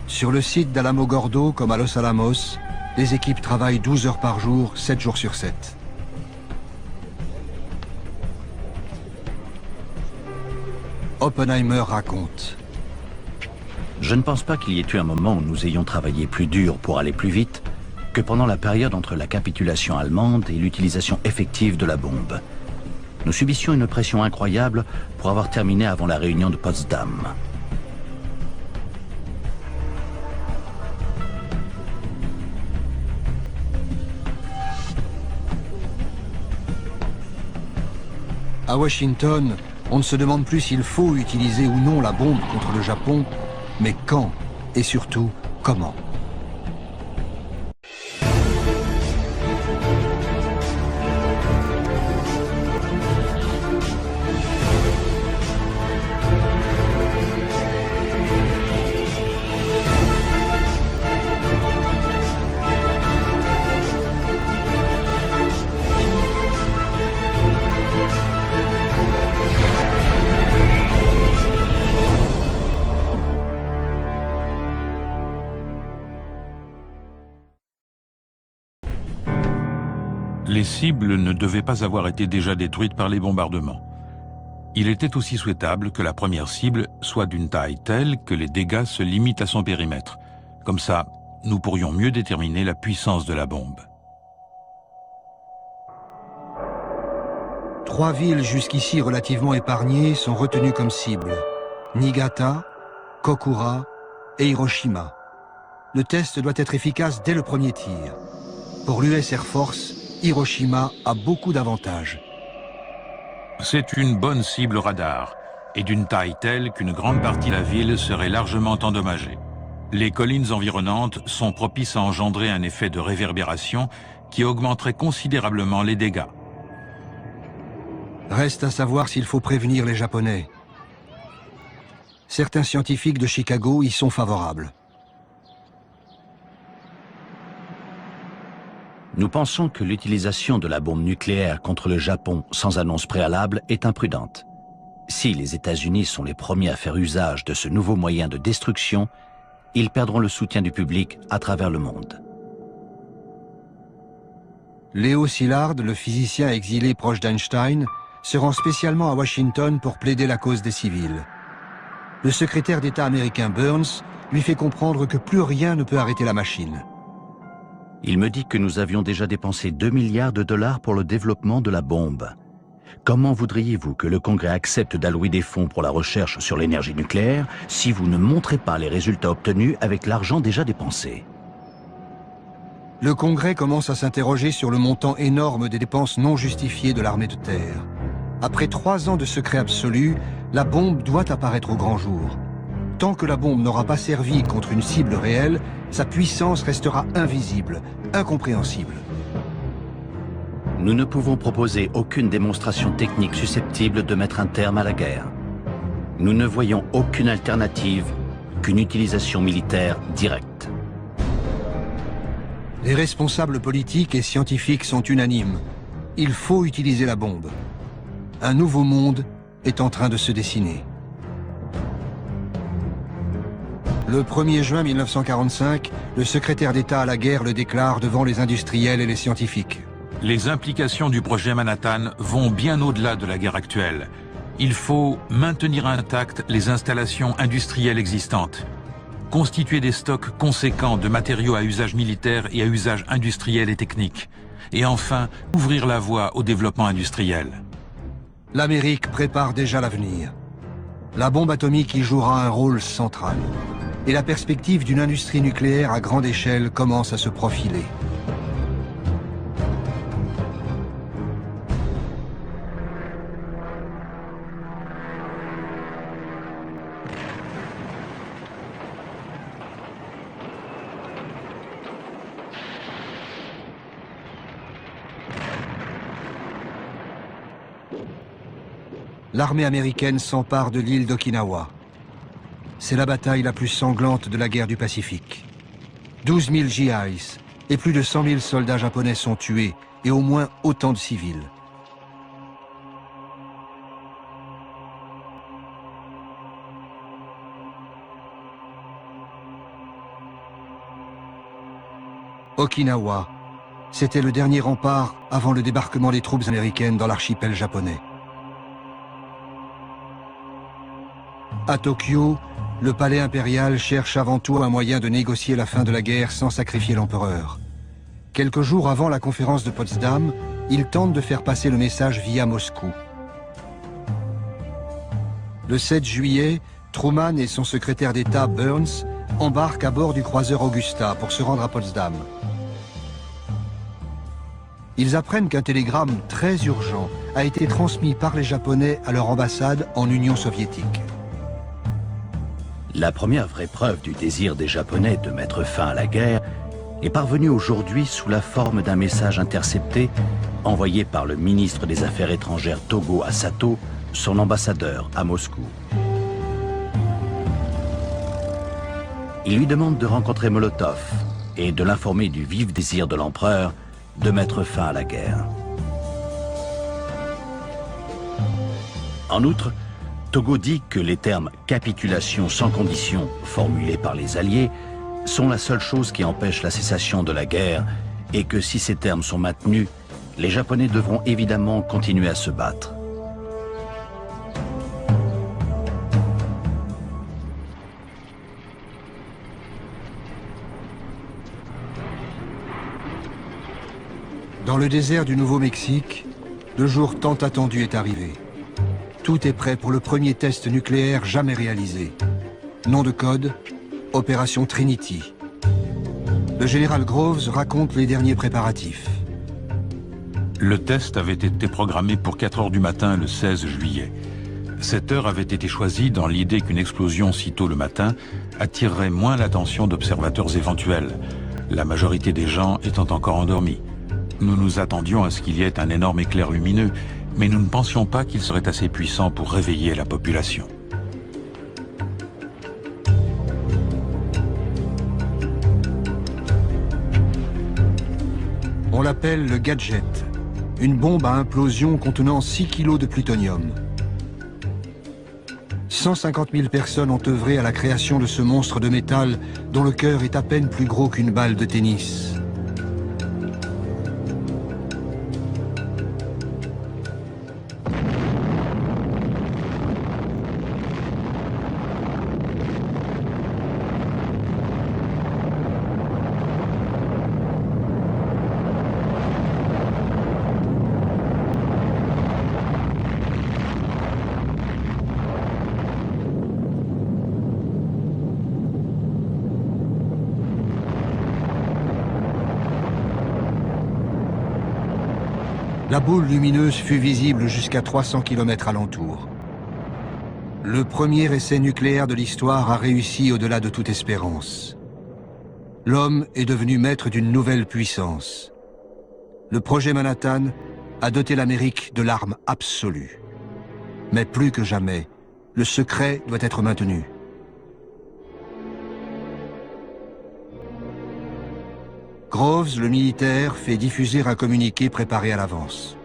Sur le site d'Alamo-Gordo, comme à Los Alamos, les équipes travaillent 12 heures par jour, 7 jours sur 7. Oppenheimer raconte.
Je ne pense pas qu'il y ait eu un moment où nous ayons travaillé plus dur pour aller plus vite, que pendant la période entre la capitulation allemande et l'utilisation effective de la bombe. Nous subissions une pression incroyable pour avoir terminé avant la réunion de Potsdam.
À Washington, on ne se demande plus s'il faut utiliser ou non la bombe contre le Japon, mais quand et surtout comment.
Les cibles ne devaient pas avoir été déjà détruites par les bombardements. Il était aussi souhaitable que la première cible soit d'une taille telle que les dégâts se limitent à son périmètre. Comme ça, nous pourrions mieux déterminer la puissance de la bombe.
3 villes jusqu'ici relativement épargnées sont retenues comme cibles. Niigata, Kokura et Hiroshima. Le test doit être efficace dès le premier tir. Pour l'US Air Force, Hiroshima a beaucoup d'avantages.
C'est une bonne cible radar, et d'une taille telle qu'une grande partie de la ville serait largement endommagée. Les collines environnantes sont propices à engendrer un effet de réverbération qui augmenterait considérablement les dégâts.
Reste à savoir s'il faut prévenir les Japonais. Certains scientifiques de Chicago y sont favorables.
Nous pensons que l'utilisation de la bombe nucléaire contre le Japon sans annonce préalable est imprudente. Si les États-Unis sont les premiers à faire usage de ce nouveau moyen de destruction, ils perdront le soutien du public à travers le monde.
Léo Szilard, le physicien exilé proche d'Einstein, se rend spécialement à Washington pour plaider la cause des civils. Le secrétaire d'État américain Burns lui fait comprendre que plus rien ne peut arrêter la machine.
Il me dit que nous avions déjà dépensé 2 milliards de dollars pour le développement de la bombe. Comment voudriez-vous que le Congrès accepte d'allouer des fonds pour la recherche sur l'énergie nucléaire si vous ne montrez pas les résultats obtenus avec l'argent déjà dépensé?
Le Congrès commence à s'interroger sur le montant énorme des dépenses non justifiées de l'armée de terre. Après 3 ans de secret absolu, la bombe doit apparaître au grand jour. Tant que la bombe n'aura pas servi contre une cible réelle, sa puissance restera invisible, incompréhensible.
Nous ne pouvons proposer aucune démonstration technique susceptible de mettre un terme à la guerre. Nous ne voyons aucune alternative qu'une utilisation militaire directe.
Les responsables politiques et scientifiques sont unanimes. Il faut utiliser la bombe. Un nouveau monde est en train de se dessiner. Le 1er juin 1945, le secrétaire d'État à la guerre le déclare devant les industriels et les scientifiques.
Les implications du projet Manhattan vont bien au-delà de la guerre actuelle. Il faut maintenir intactes les installations industrielles existantes, constituer des stocks conséquents de matériaux à usage militaire et à usage industriel et technique, et enfin ouvrir la voie au développement industriel.
L'Amérique prépare déjà l'avenir. La bombe atomique y jouera un rôle central. Et la perspective d'une industrie nucléaire à grande échelle commence à se profiler. L'armée américaine s'empare de l'île d'Okinawa. C'est la bataille la plus sanglante de la guerre du Pacifique. 12 000 GIs et plus de 100 000 soldats japonais sont tués et au moins autant de civils. Okinawa, c'était le dernier rempart avant le débarquement des troupes américaines dans l'archipel japonais. À Tokyo, le palais impérial cherche avant tout un moyen de négocier la fin de la guerre sans sacrifier l'empereur. Quelques jours avant la conférence de Potsdam, il tente de faire passer le message via Moscou. Le 7 juillet, Truman et son secrétaire d'État Burns embarquent à bord du croiseur Augusta pour se rendre à Potsdam. Ils apprennent qu'un télégramme très urgent a été transmis par les Japonais à leur ambassade en Union soviétique.
La première vraie preuve du désir des Japonais de mettre fin à la guerre est parvenue aujourd'hui sous la forme d'un message intercepté envoyé par le ministre des Affaires étrangères Togo à Sato, son ambassadeur à Moscou. Il lui demande de rencontrer Molotov et de l'informer du vif désir de l'empereur de mettre fin à la guerre. En outre, Togo dit que les termes « capitulation sans condition » formulés par les Alliés sont la seule chose qui empêche la cessation de la guerre et que si ces termes sont maintenus, les Japonais devront évidemment continuer à se battre.
Dans le désert du Nouveau-Mexique, le jour tant attendu est arrivé. Tout est prêt pour le premier test nucléaire jamais réalisé. Nom de code, Opération Trinity. Le général Groves raconte les derniers préparatifs.
Le test avait été programmé pour 4 heures du matin le 16 juillet. Cette heure avait été choisie dans l'idée qu'une explosion si tôt le matin attirerait moins l'attention d'observateurs éventuels, la majorité des gens étant encore endormis. Nous nous attendions à ce qu'il y ait un énorme éclair lumineux, mais nous ne pensions pas qu'il serait assez puissant pour réveiller la population.
On l'appelle le gadget, une bombe à implosion contenant 6 kilos de plutonium. 150 000 personnes ont œuvré à la création de ce monstre de métal dont le cœur est à peine plus gros qu'une balle de tennis. La boule lumineuse fut visible jusqu'à 300 km alentour. Le premier essai nucléaire de l'histoire a réussi au-delà de toute espérance. L'homme est devenu maître d'une nouvelle puissance. Le projet Manhattan a doté l'Amérique de l'arme absolue. Mais plus que jamais, le secret doit être maintenu. Groves, le militaire, fait diffuser un communiqué préparé à l'avance.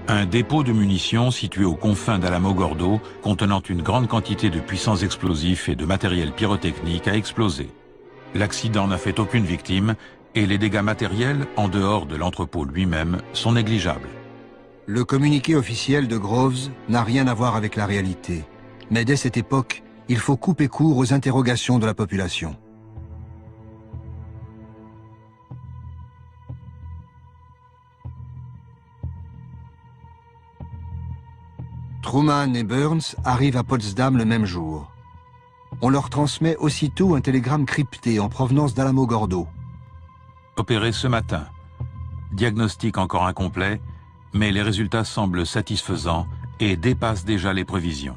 Un dépôt de munitions situé aux confins d'Alamogordo, contenant une grande quantité de puissants explosifs et de matériel pyrotechnique, a explosé. L'accident n'a fait aucune victime et les dégâts matériels, en dehors de l'entrepôt lui-même, sont négligeables.
Le communiqué officiel de Groves n'a rien à voir avec la réalité. Mais dès cette époque, il faut couper court aux interrogations de la population. Truman et Burns arrivent à Potsdam le même jour. On leur transmet aussitôt un télégramme crypté en provenance d'Alamogordo.
Opéré ce matin. Diagnostic encore incomplet, mais les résultats semblent satisfaisants et dépassent déjà les prévisions.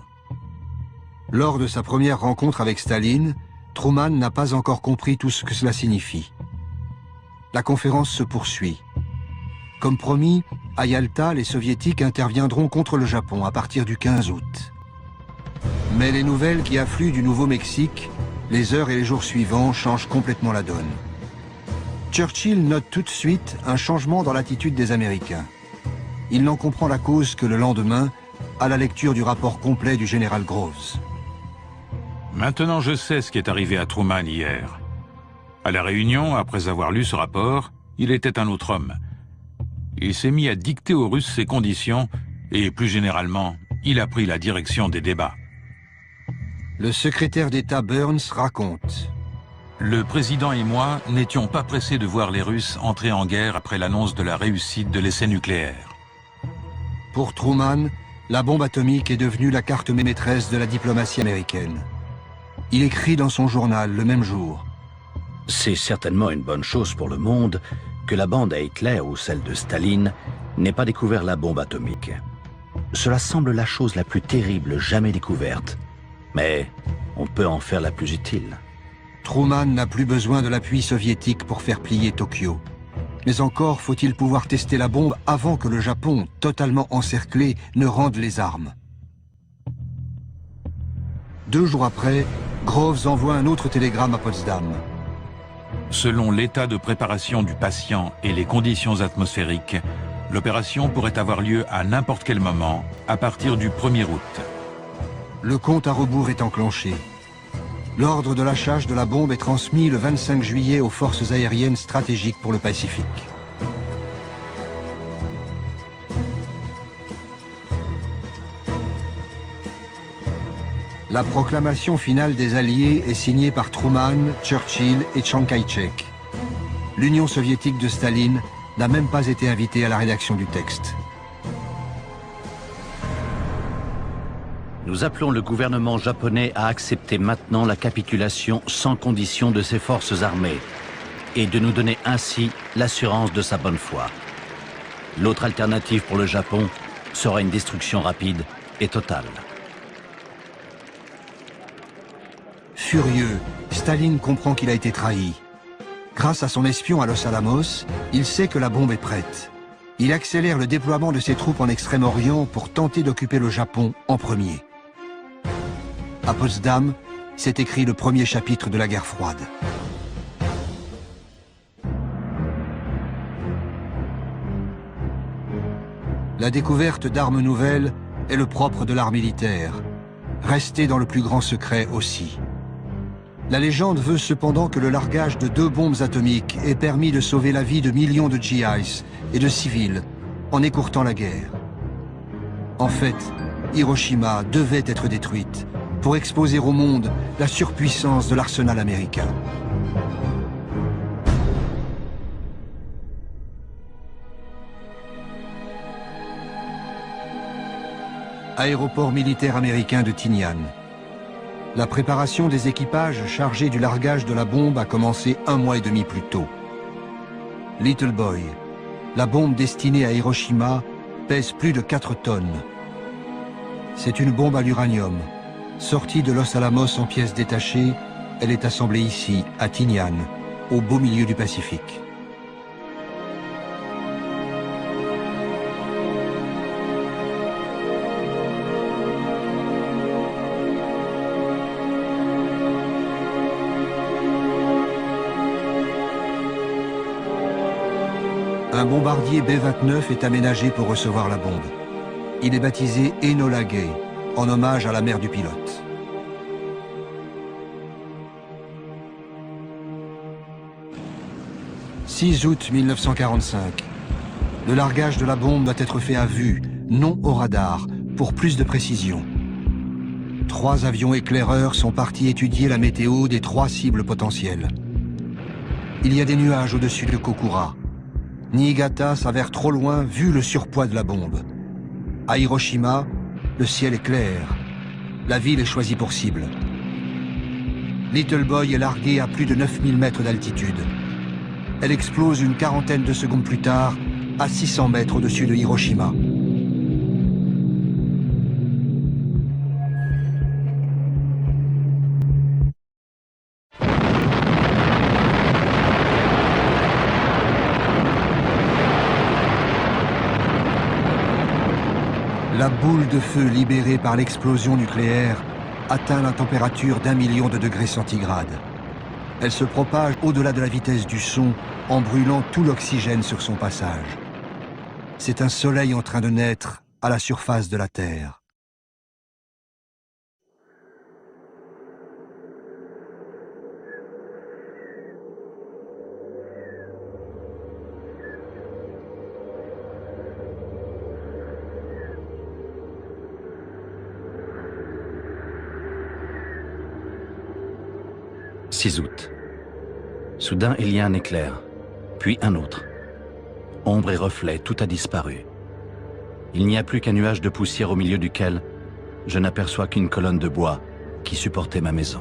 Lors de sa première rencontre avec Staline, Truman n'a pas encore compris tout ce que cela signifie. La conférence se poursuit. Comme promis, à Yalta, les Soviétiques interviendront contre le Japon à partir du 15 août. Mais les nouvelles qui affluent du Nouveau-Mexique, les heures et les jours suivants changent complètement la donne. Churchill note tout de suite un changement dans l'attitude des Américains. Il n'en comprend la cause que le lendemain, à la lecture du rapport complet du général Groves.
Maintenant, je sais ce qui est arrivé à Truman hier. À la réunion, après avoir lu ce rapport, il était un autre homme. Il s'est mis à dicter aux Russes ses conditions et, plus généralement, il a pris la direction des débats.
Le secrétaire d'État Burns raconte.
Le président et moi n'étions pas pressés de voir les Russes entrer en guerre après l'annonce de la réussite de l'essai nucléaire.
Pour Truman, la bombe atomique est devenue la carte maîtresse de la diplomatie américaine. Il écrit dans son journal le même jour.
C'est certainement une bonne chose pour le monde que la bande à Hitler ou celle de Staline n'ait pas découvert la bombe atomique. Cela semble la chose la plus terrible jamais découverte, mais on peut en faire la plus utile.
Truman n'a plus besoin de l'appui soviétique pour faire plier Tokyo. Mais encore faut-il pouvoir tester la bombe avant que le Japon, totalement encerclé, ne rende les armes. 2 jours après, Groves envoie un autre télégramme à Potsdam.
Selon l'état de préparation du patient et les conditions atmosphériques, l'opération pourrait avoir lieu à n'importe quel moment, à partir du 1er août.
Le compte à rebours est enclenché. L'ordre de lâchage de la bombe est transmis le 25 juillet aux forces aériennes stratégiques pour le Pacifique. La proclamation finale des Alliés est signée par Truman, Churchill et Chiang Kai-shek. L'Union soviétique de Staline n'a même pas été invitée à la rédaction du texte.
Nous appelons le gouvernement japonais à accepter maintenant la capitulation sans condition de ses forces armées et de nous donner ainsi l'assurance de sa bonne foi. L'autre alternative pour le Japon sera une destruction rapide et totale.
Furieux, Staline comprend qu'il a été trahi. Grâce à son espion à Los Alamos, il sait que la bombe est prête. Il accélère le déploiement de ses troupes en Extrême-Orient pour tenter d'occuper le Japon en premier. À Potsdam, s'est écrit le premier chapitre de la guerre froide. La découverte d'armes nouvelles est le propre de l'art militaire, resté dans le plus grand secret aussi. La légende veut cependant que le largage de 2 bombes atomiques ait permis de sauver la vie de millions de GIs et de civils en écourtant la guerre. En fait, Hiroshima devait être détruite pour exposer au monde la surpuissance de l'arsenal américain. Aéroport militaire américain de Tinian. La préparation des équipages chargés du largage de la bombe a commencé 1 mois et demi plus tôt. Little Boy, la bombe destinée à Hiroshima, pèse plus de 4 tonnes. C'est une bombe à l'uranium. Sortie de Los Alamos en pièces détachées, elle est assemblée ici, à Tinian, au beau milieu du Pacifique. Un bombardier B-29 est aménagé pour recevoir la bombe. Il est baptisé Enola Gay, en hommage à la mère du pilote. « 6 août 1945. Le largage de la bombe doit être fait à vue, non au radar, pour plus de précision. 3 avions éclaireurs sont partis étudier la météo des 3 cibles potentielles. Il y a des nuages au-dessus de Kokura. Niigata s'avère trop loin vu le surpoids de la bombe. À Hiroshima, le ciel est clair. La ville est choisie pour cible. Little Boy est larguée à plus de 9000 mètres d'altitude. Elle explose une quarantaine de secondes plus tard, à 600 mètres au-dessus de Hiroshima. La boule de feu libérée par l'explosion nucléaire atteint la température d'1 million de degrés centigrades. Elle se propage au-delà de la vitesse du son en brûlant tout l'oxygène sur son passage. C'est un soleil en train de naître à la surface de la Terre. «
6 août. Soudain, il y a un éclair, puis un autre. Ombre et reflet, tout a disparu. Il n'y a plus qu'un nuage de poussière au milieu duquel je n'aperçois qu'une colonne de bois qui supportait ma maison.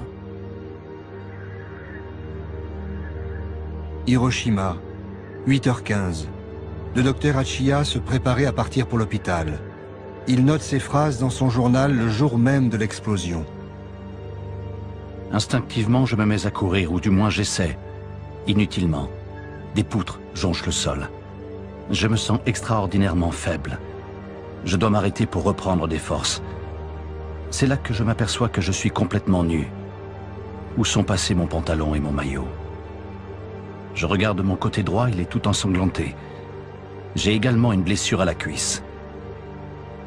Hiroshima, 8h15. Le docteur Hachiya se préparait à partir pour l'hôpital. Il note ces phrases dans son journal le jour même de l'explosion.
Instinctivement, je me mets à courir, ou du moins j'essaie. Inutilement. Des poutres jonchent le sol. Je me sens extraordinairement faible. Je dois m'arrêter pour reprendre des forces. C'est là que je m'aperçois que je suis complètement nu. Où sont passés mon pantalon et mon maillot? Je regarde mon côté droit, il est tout ensanglanté. J'ai également une blessure à la cuisse.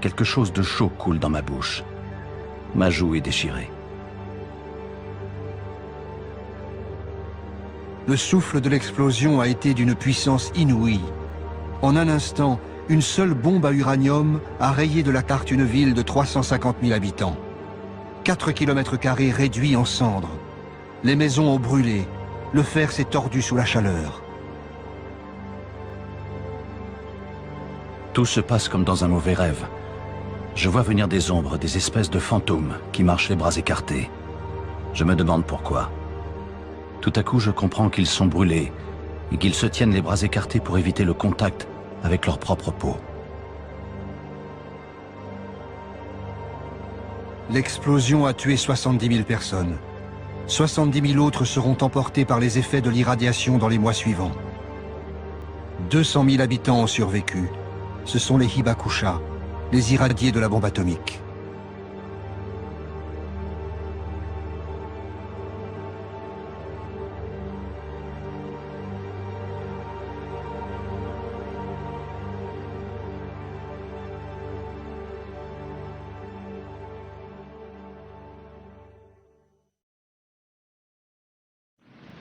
Quelque chose de chaud coule dans ma bouche. Ma joue est déchirée.
Le souffle de l'explosion a été d'une puissance inouïe. En un instant, une seule bombe à uranium a rayé de la carte une ville de 350 000 habitants. 4 km² réduits en cendres. Les maisons ont brûlé. Le fer s'est tordu sous la chaleur.
Tout se passe comme dans un mauvais rêve. Je vois venir des ombres, des espèces de fantômes qui marchent les bras écartés. Je me demande pourquoi. Tout à coup, je comprends qu'ils sont brûlés et qu'ils se tiennent les bras écartés pour éviter le contact avec leur propre peau.
L'explosion a tué 70 000 personnes. 70 000 autres seront emportés par les effets de l'irradiation dans les mois suivants. 200 000 habitants ont survécu. Ce sont les Hibakusha, les irradiés de la bombe atomique.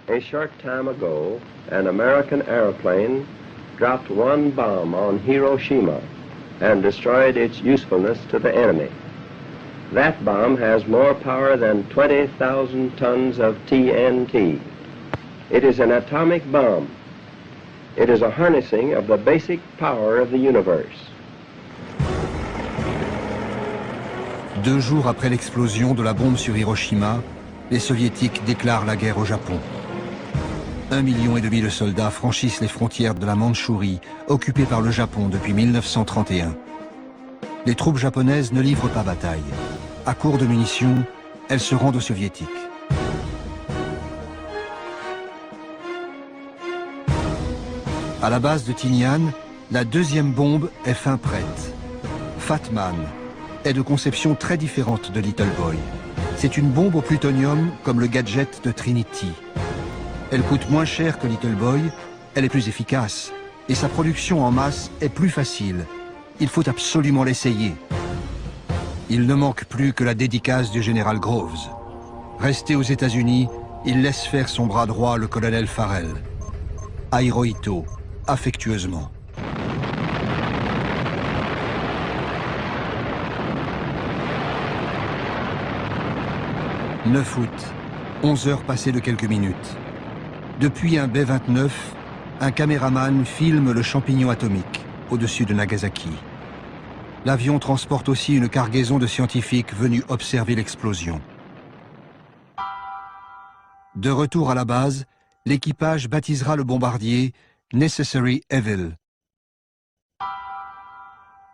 A short time ago, an American airplane dropped one bomb on Hiroshima and destroyed its usefulness to the enemy. That bomb has more power than 20,000 tons of TNT. It is an atomic bomb. It is a harnessing of the basic power of the universe.
2 jours après l'explosion de la bombe sur Hiroshima, les Soviétiques déclarent la guerre au Japon. 1,5 million de soldats franchissent les frontières de la Mandchourie, occupée par le Japon depuis 1931. Les troupes japonaises ne livrent pas bataille. À court de munitions, elles se rendent aux Soviétiques. À la base de Tinian, la deuxième bombe est fin prête. Fat Man est de conception très différente de Little Boy. C'est une bombe au plutonium comme le gadget de Trinity. Elle coûte moins cher que Little Boy, elle est plus efficace, et sa production en masse est plus facile. Il faut absolument l'essayer. Il ne manque plus que la dédicace du général Groves. Resté aux États-Unis, il laisse faire son bras droit, le colonel Farrell. À Hirohito, affectueusement. « 9 août, 11 heures passées de quelques minutes. Depuis un B-29, un caméraman filme le champignon atomique au-dessus de Nagasaki. L'avion transporte aussi une cargaison de scientifiques venus observer l'explosion. De retour à la base, l'équipage baptisera le bombardier Necessary Evil.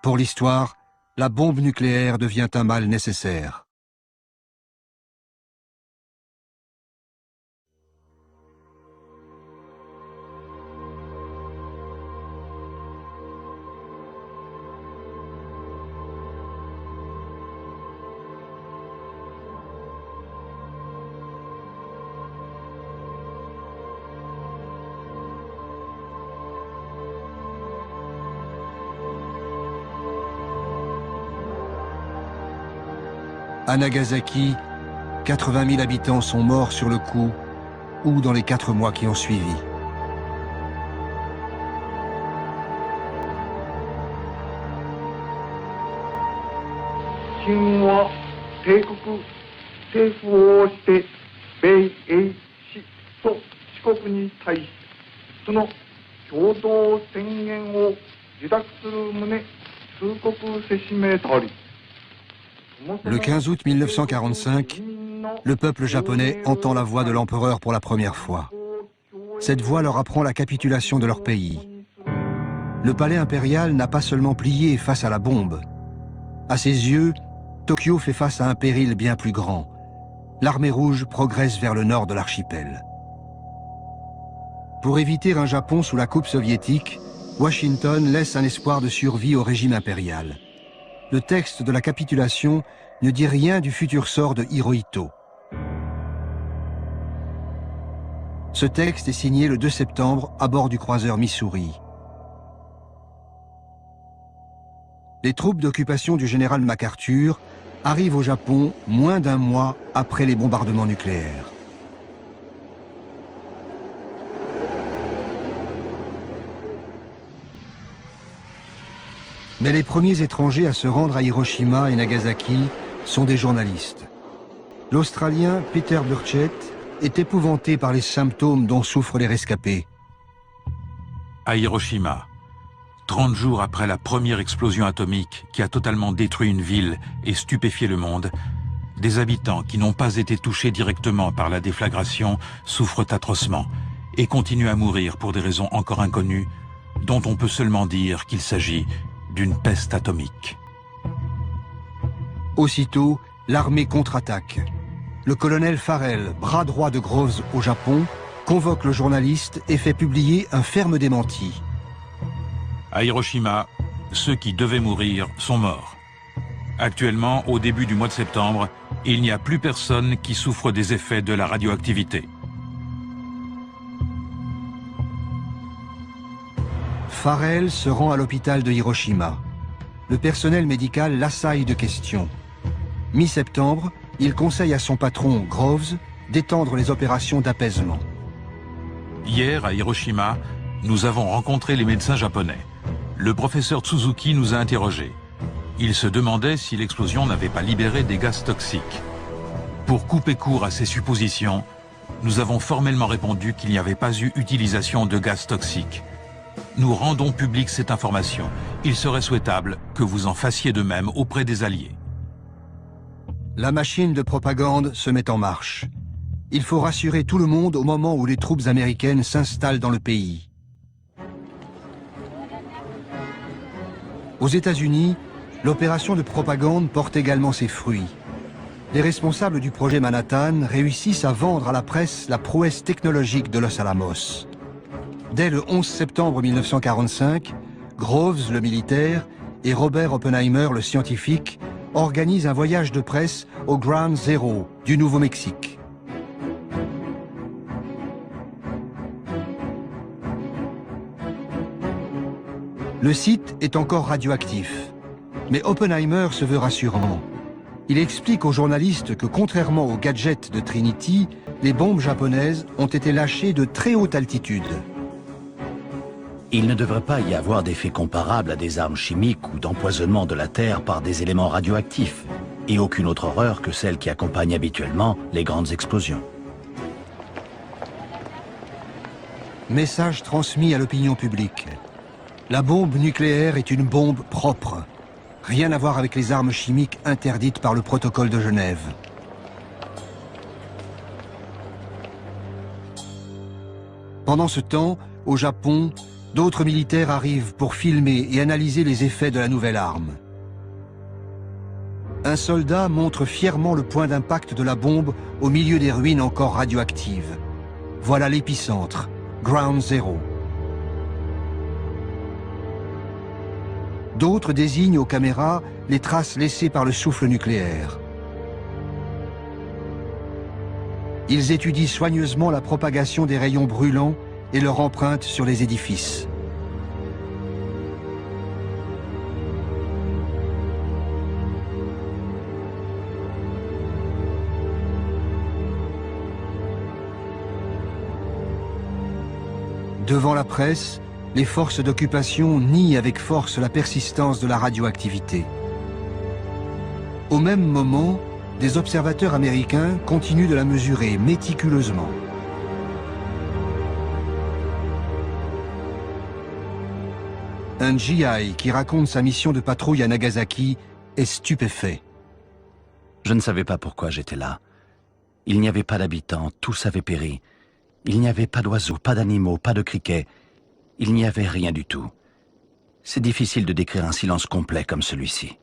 Pour l'histoire, la bombe nucléaire devient un mal nécessaire. À Nagasaki, 80 000 habitants sont morts sur le coup ou dans les 4 mois qui ont suivi.
国に対しその共同宣言を受諾する旨通告せしめたり。
Le 15 août 1945, le peuple japonais entend la voix de l'empereur pour la première fois. Cette voix leur apprend la capitulation de leur pays. Le palais impérial n'a pas seulement plié face à la bombe. À ses yeux, Tokyo fait face à un péril bien plus grand. L'armée rouge progresse vers le nord de l'archipel. Pour éviter un Japon sous la coupe soviétique, Washington laisse un espoir de survie au régime impérial. Le texte de la capitulation ne dit rien du futur sort de Hirohito. Ce texte est signé le 2 septembre à bord du croiseur Missouri. Les troupes d'occupation du général MacArthur arrivent au Japon moins d'un mois après les bombardements nucléaires. Mais les premiers étrangers à se rendre à Hiroshima et Nagasaki sont des journalistes. L'Australien Peter Burchett est épouvanté par les symptômes dont souffrent les rescapés.
À Hiroshima, 30 jours après la première explosion atomique qui a totalement détruit une ville et stupéfié le monde, des habitants qui n'ont pas été touchés directement par la déflagration souffrent atrocement et continuent à mourir pour des raisons encore inconnues, dont on peut seulement dire qu'il s'agit d'une peste atomique.
Aussitôt, l'armée contre-attaque. Le colonel Farrell, bras droit de Groves au Japon, convoque le journaliste et fait publier un ferme démenti.
À Hiroshima, ceux qui devaient mourir sont morts. Actuellement, au début du mois de septembre, il n'y a plus personne qui souffre des effets de la radioactivité.
Farrell se rend à l'hôpital de Hiroshima. Le personnel médical l'assaille de questions. Mi-septembre, il conseille à son patron, Groves, d'étendre les opérations d'apaisement.
Hier, à Hiroshima, nous avons rencontré les médecins japonais. Le professeur Tsuzuki nous a interrogés. Il se demandait si l'explosion n'avait pas libéré des gaz toxiques. Pour couper court à ces suppositions, nous avons formellement répondu qu'il n'y avait pas eu utilisation de gaz toxiques. Nous rendons publique cette information. Il serait souhaitable que vous en fassiez de même auprès des Alliés.
La machine de propagande se met en marche. Il faut rassurer tout le monde au moment où les troupes américaines s'installent dans le pays. Aux États-Unis, l'opération de propagande porte également ses fruits. Les responsables du projet Manhattan réussissent à vendre à la presse la prouesse technologique de Los Alamos. Dès le 11 septembre 1945, Groves, le militaire, et Robert Oppenheimer, le scientifique, organisent un voyage de presse au Ground Zero du Nouveau-Mexique. Le site est encore radioactif, mais Oppenheimer se veut rassurant. Il explique aux journalistes que contrairement aux gadgets de Trinity, les bombes japonaises ont été lâchées de très haute altitude.
Il ne devrait pas y avoir d'effet comparable à des armes chimiques ou d'empoisonnement de la Terre par des éléments radioactifs, et aucune autre horreur que celle qui accompagne habituellement les grandes explosions.
Message transmis à l'opinion publique. La bombe nucléaire est une bombe propre. Rien à voir avec les armes chimiques interdites par le protocole de Genève. Pendant ce temps, au Japon, d'autres militaires arrivent pour filmer et analyser les effets de la nouvelle arme. Un soldat montre fièrement le point d'impact de la bombe au milieu des ruines encore radioactives. Voilà l'épicentre, Ground Zero. D'autres désignent aux caméras les traces laissées par le souffle nucléaire. Ils étudient soigneusement la propagation des rayons brûlants et leur empreinte sur les édifices. Devant la presse, les forces d'occupation nient avec force la persistance de la radioactivité. Au même moment, des observateurs américains continuent de la mesurer méticuleusement. Un GI qui raconte sa mission de patrouille à Nagasaki est stupéfait.
Je ne savais pas pourquoi j'étais là. Il n'y avait pas d'habitants, tous avaient péri. Il n'y avait pas d'oiseaux, pas d'animaux, pas de criquets. Il n'y avait rien du tout. C'est difficile de décrire un silence complet comme celui-ci.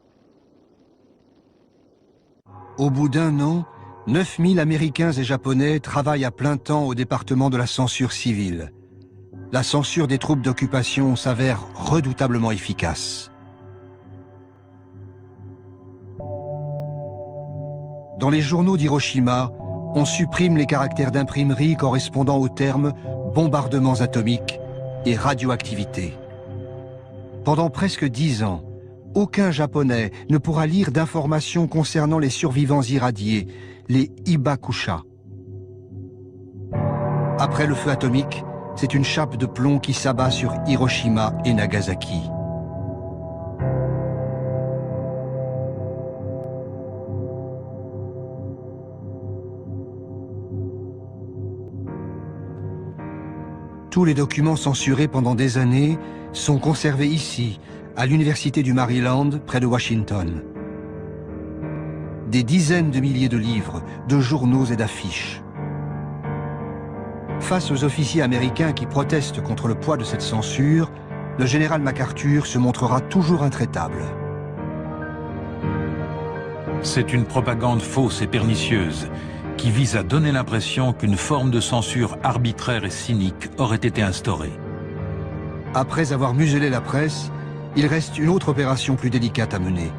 Au bout d'un an, 9000 Américains et Japonais travaillent à plein temps au département de la censure civile. La censure des troupes d'occupation s'avère redoutablement efficace. Dans les journaux d'Hiroshima, on supprime les caractères d'imprimerie correspondant aux termes « bombardements atomiques » et « radioactivité ». Pendant presque 10 ans, aucun Japonais ne pourra lire d'informations concernant les survivants irradiés, les Hibakusha. Après le feu atomique, c'est une chape de plomb qui s'abat sur Hiroshima et Nagasaki. Tous les documents censurés pendant des années sont conservés ici, à l'Université du Maryland, près de Washington. Des dizaines de milliers de livres, de journaux et d'affiches. Face aux officiers américains qui protestent contre le poids de cette censure, le général MacArthur se montrera toujours intraitable.
C'est une propagande fausse et pernicieuse qui vise à donner l'impression qu'une forme de censure arbitraire et cynique aurait été instaurée.
Après avoir muselé la presse, il reste une autre opération plus délicate à mener,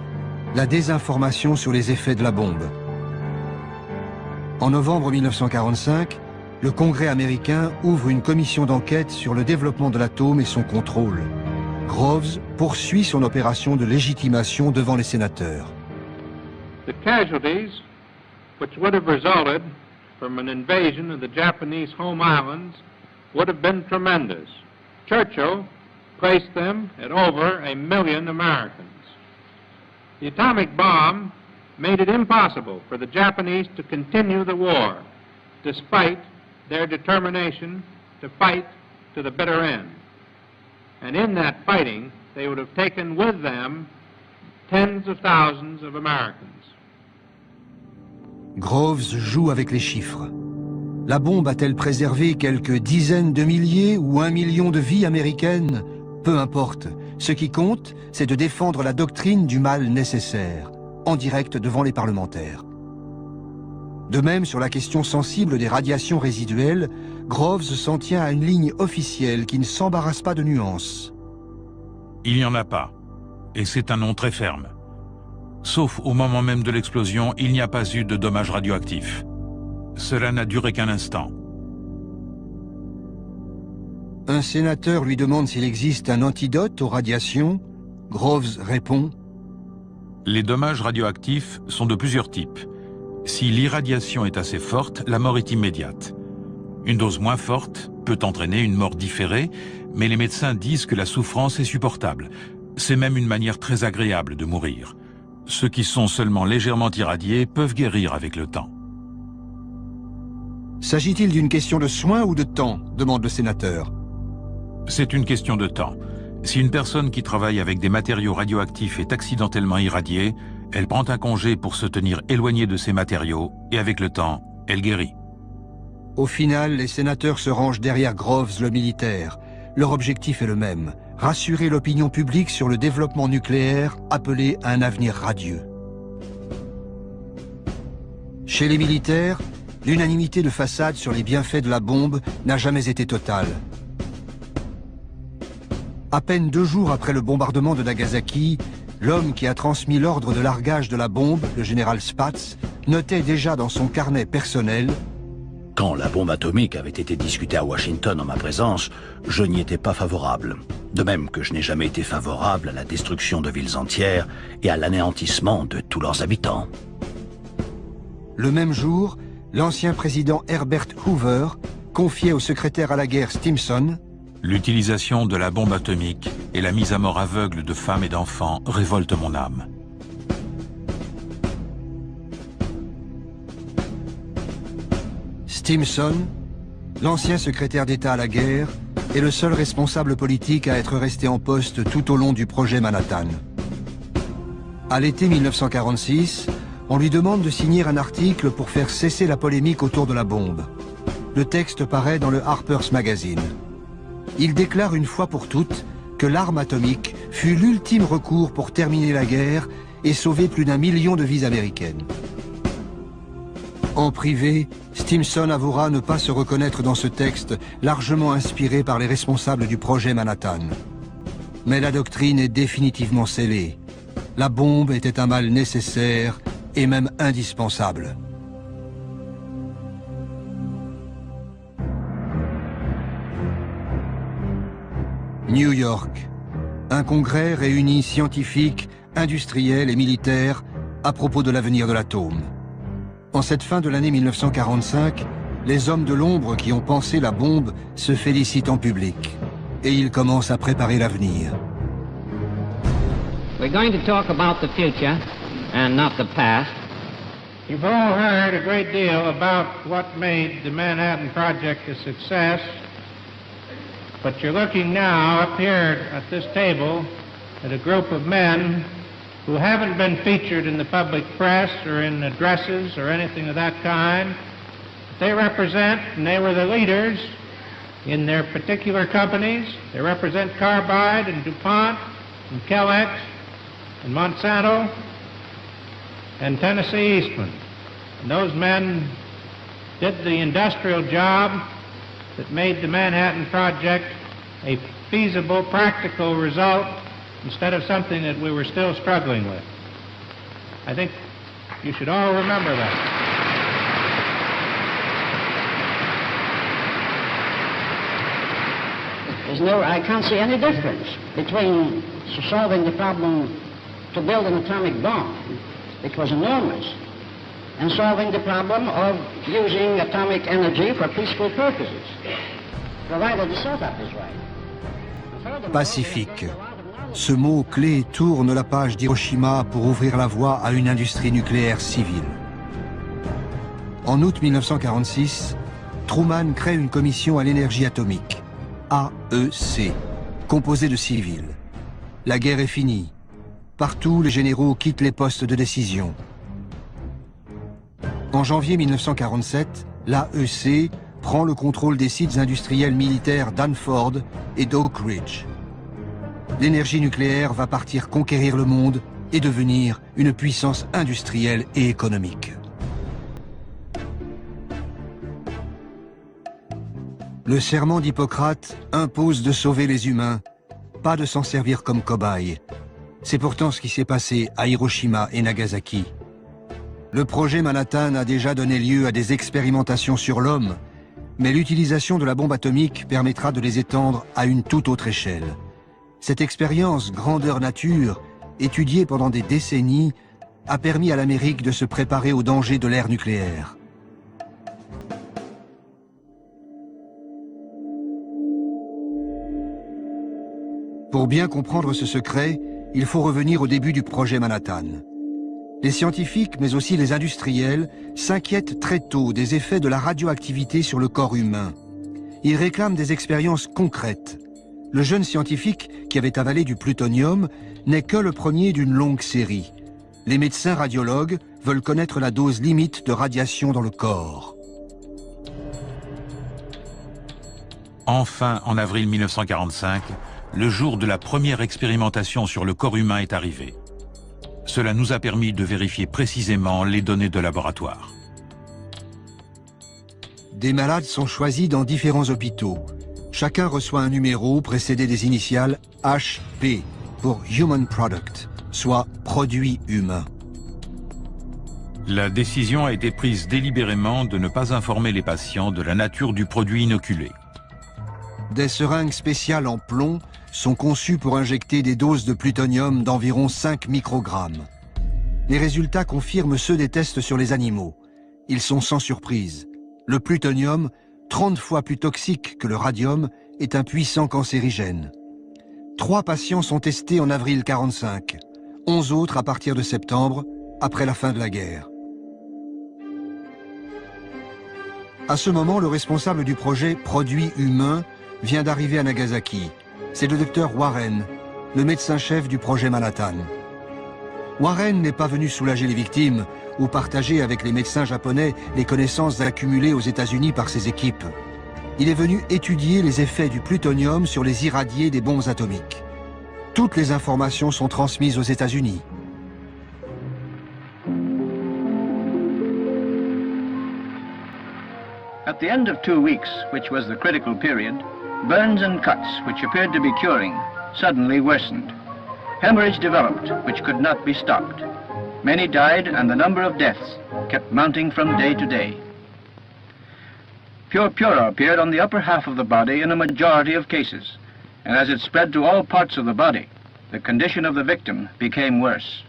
la désinformation sur les effets de la bombe. En novembre 1945, le Congrès américain ouvre une commission d'enquête sur le développement de l'atome et son contrôle. Groves poursuit son opération de légitimation devant les sénateurs.
The casualties which would have resulted from an invasion of the Japanese home islands would have been tremendous. Churchill placed them at over 1 million Americans. The atomic bomb made it impossible for the Japanese to continue the war, despite their determination to fight to the bitter end. And in that fighting, they would have taken with them tens of thousands of Americans.
Groves joue avec les chiffres. La bombe a-t-elle préservé quelques dizaines de milliers ou 1 million de vies américaines? Peu importe. Ce qui compte, c'est de défendre la doctrine du mal nécessaire, en direct devant les parlementaires. De même, sur la question sensible des radiations résiduelles, Groves s'en tient à une ligne officielle qui ne s'embarrasse pas de nuances.
Il n'y en a pas, et c'est un nom très ferme. Sauf au moment même de l'explosion, il n'y a pas eu de dommages radioactifs. Cela n'a duré qu'un instant.
Un sénateur lui demande s'il existe un antidote aux radiations. Groves répond:
Les dommages radioactifs sont de plusieurs types. Si l'irradiation est assez forte, la mort est immédiate. Une dose moins forte peut entraîner une mort différée, mais les médecins disent que la souffrance est supportable. C'est même une manière très agréable de mourir. Ceux qui sont seulement légèrement irradiés peuvent guérir avec le temps.
S'agit-il d'une question de soins ou de temps? Demande le sénateur.
C'est une question de temps. Si une personne qui travaille avec des matériaux radioactifs est accidentellement irradiée, elle prend un congé pour se tenir éloignée de ces matériaux et avec le temps, elle guérit.
Au final, les sénateurs se rangent derrière Groves, le militaire. Leur objectif est le même, rassurer l'opinion publique sur le développement nucléaire appelé à un avenir radieux. Chez les militaires, l'unanimité de façade sur les bienfaits de la bombe n'a jamais été totale. À peine 2 jours après le bombardement de Nagasaki, l'homme qui a transmis l'ordre de largage de la bombe, le général Spaatz, notait déjà dans son carnet personnel:
Quand la bombe atomique avait été discutée à Washington en ma présence, je n'y étais pas favorable. De même que je n'ai jamais été favorable à la destruction de villes entières et à l'anéantissement de tous leurs habitants.
Le même jour, l'ancien président Herbert Hoover confiait au secrétaire à la guerre Stimson:
L'utilisation de la bombe atomique et la mise à mort aveugle de femmes et d'enfants révoltent mon âme.
Stimson, l'ancien secrétaire d'État à la guerre, est le seul responsable politique à être resté en poste tout au long du projet Manhattan. À l'été 1946, on lui demande de signer un article pour faire cesser la polémique autour de la bombe. Le texte paraît dans le Harper's Magazine. Il déclare une fois pour toutes que l'arme atomique fut l'ultime recours pour terminer la guerre et sauver plus d'1 million de vies américaines. En privé, Stimson avouera ne pas se reconnaître dans ce texte largement inspiré par les responsables du projet Manhattan. Mais la doctrine est définitivement scellée. La bombe était un mal nécessaire et même indispensable. New York. Un congrès réunit scientifiques, industriels et militaires à propos de l'avenir de l'atome. En cette fin de l'année 1945, les hommes de l'ombre qui ont pensé la bombe se félicitent en public. Et ils commencent à préparer l'avenir.
We're going to talk about the future and not the past.
You've all heard a great deal about what made the Manhattan Project a success, but you're looking now up here at this table at a group of men who haven't been featured in the public press or in addresses or anything of that kind. They represent, and they were the leaders in their particular companies. They represent Carbide and DuPont and Kellex and Monsanto and Tennessee Eastman. And those men did the industrial job that made the Manhattan Project a feasible, practical result instead of something that we were still struggling with. I think you should all remember that.
I can't see any difference between solving the problem to build an atomic bomb, which was enormous, and solving the problem of using atomic energy for peaceful purposes, provided the setup is right.
Pacifique. Ce mot clé tourne la page d'Hiroshima pour ouvrir la voie à une industrie nucléaire civile. En août 1946, Truman crée une commission à l'énergie atomique, AEC, composée de civils. La guerre est finie. Partout, les généraux quittent les postes de décision. En janvier 1947, l'AEC prend le contrôle des sites industriels militaires d'Hanford et d'Oak Ridge. L'énergie nucléaire va partir conquérir le monde et devenir une puissance industrielle et économique. Le serment d'Hippocrate impose de sauver les humains, pas de s'en servir comme cobayes. C'est pourtant ce qui s'est passé à Hiroshima et Nagasaki. Le projet Manhattan a déjà donné lieu à des expérimentations sur l'homme, mais l'utilisation de la bombe atomique permettra de les étendre à une toute autre échelle. Cette expérience grandeur nature, étudiée pendant des décennies, a permis à l'Amérique de se préparer aux dangers de l'ère nucléaire. Pour bien comprendre ce secret, il faut revenir au début du projet Manhattan. Les scientifiques, mais aussi les industriels, s'inquiètent très tôt des effets de la radioactivité sur le corps humain. Ils réclament des expériences concrètes. Le jeune scientifique, qui avait avalé du plutonium, n'est que le premier d'une longue série. Les médecins radiologues veulent connaître la dose limite de radiation dans le corps.
Enfin, en avril 1945, le jour de la première expérimentation sur le corps humain est arrivé. Cela nous a permis de vérifier précisément les données de laboratoire.
Des malades sont choisis dans différents hôpitaux. Chacun reçoit un numéro précédé des initiales HP pour Human Product, soit produit humain.
La décision a été prise délibérément de ne pas informer les patients de la nature du produit inoculé.
Des seringues spéciales en plomb sont conçues pour injecter des doses de plutonium d'environ 5 microgrammes. Les résultats confirment ceux des tests sur les animaux. Ils sont sans surprise. Le plutonium, 30 fois plus toxique que le radium, est un puissant cancérigène. 3 patients sont testés en avril 1945, 11 autres à partir de septembre, après la fin de la guerre. À ce moment, le responsable du projet Produit humain vient d'arriver à Nagasaki. C'est le docteur Warren, le médecin-chef du projet Manhattan. Warren n'est pas venu soulager les victimes ou partager avec les médecins japonais les connaissances accumulées aux États-Unis par ses équipes. Il est venu étudier les effets du plutonium sur les irradiés des bombes atomiques. Toutes les informations sont transmises aux États-Unis.
At the end of 2 weeks, which was the critical period, burns and cuts, which appeared to be curing, suddenly worsened. Hemorrhage developed, which could not be stopped. Many died, and the number of deaths kept mounting from day to day. Purpura appeared on the upper half of the body in a majority of cases, and as it spread to all parts of the body, the condition of the victim became worse.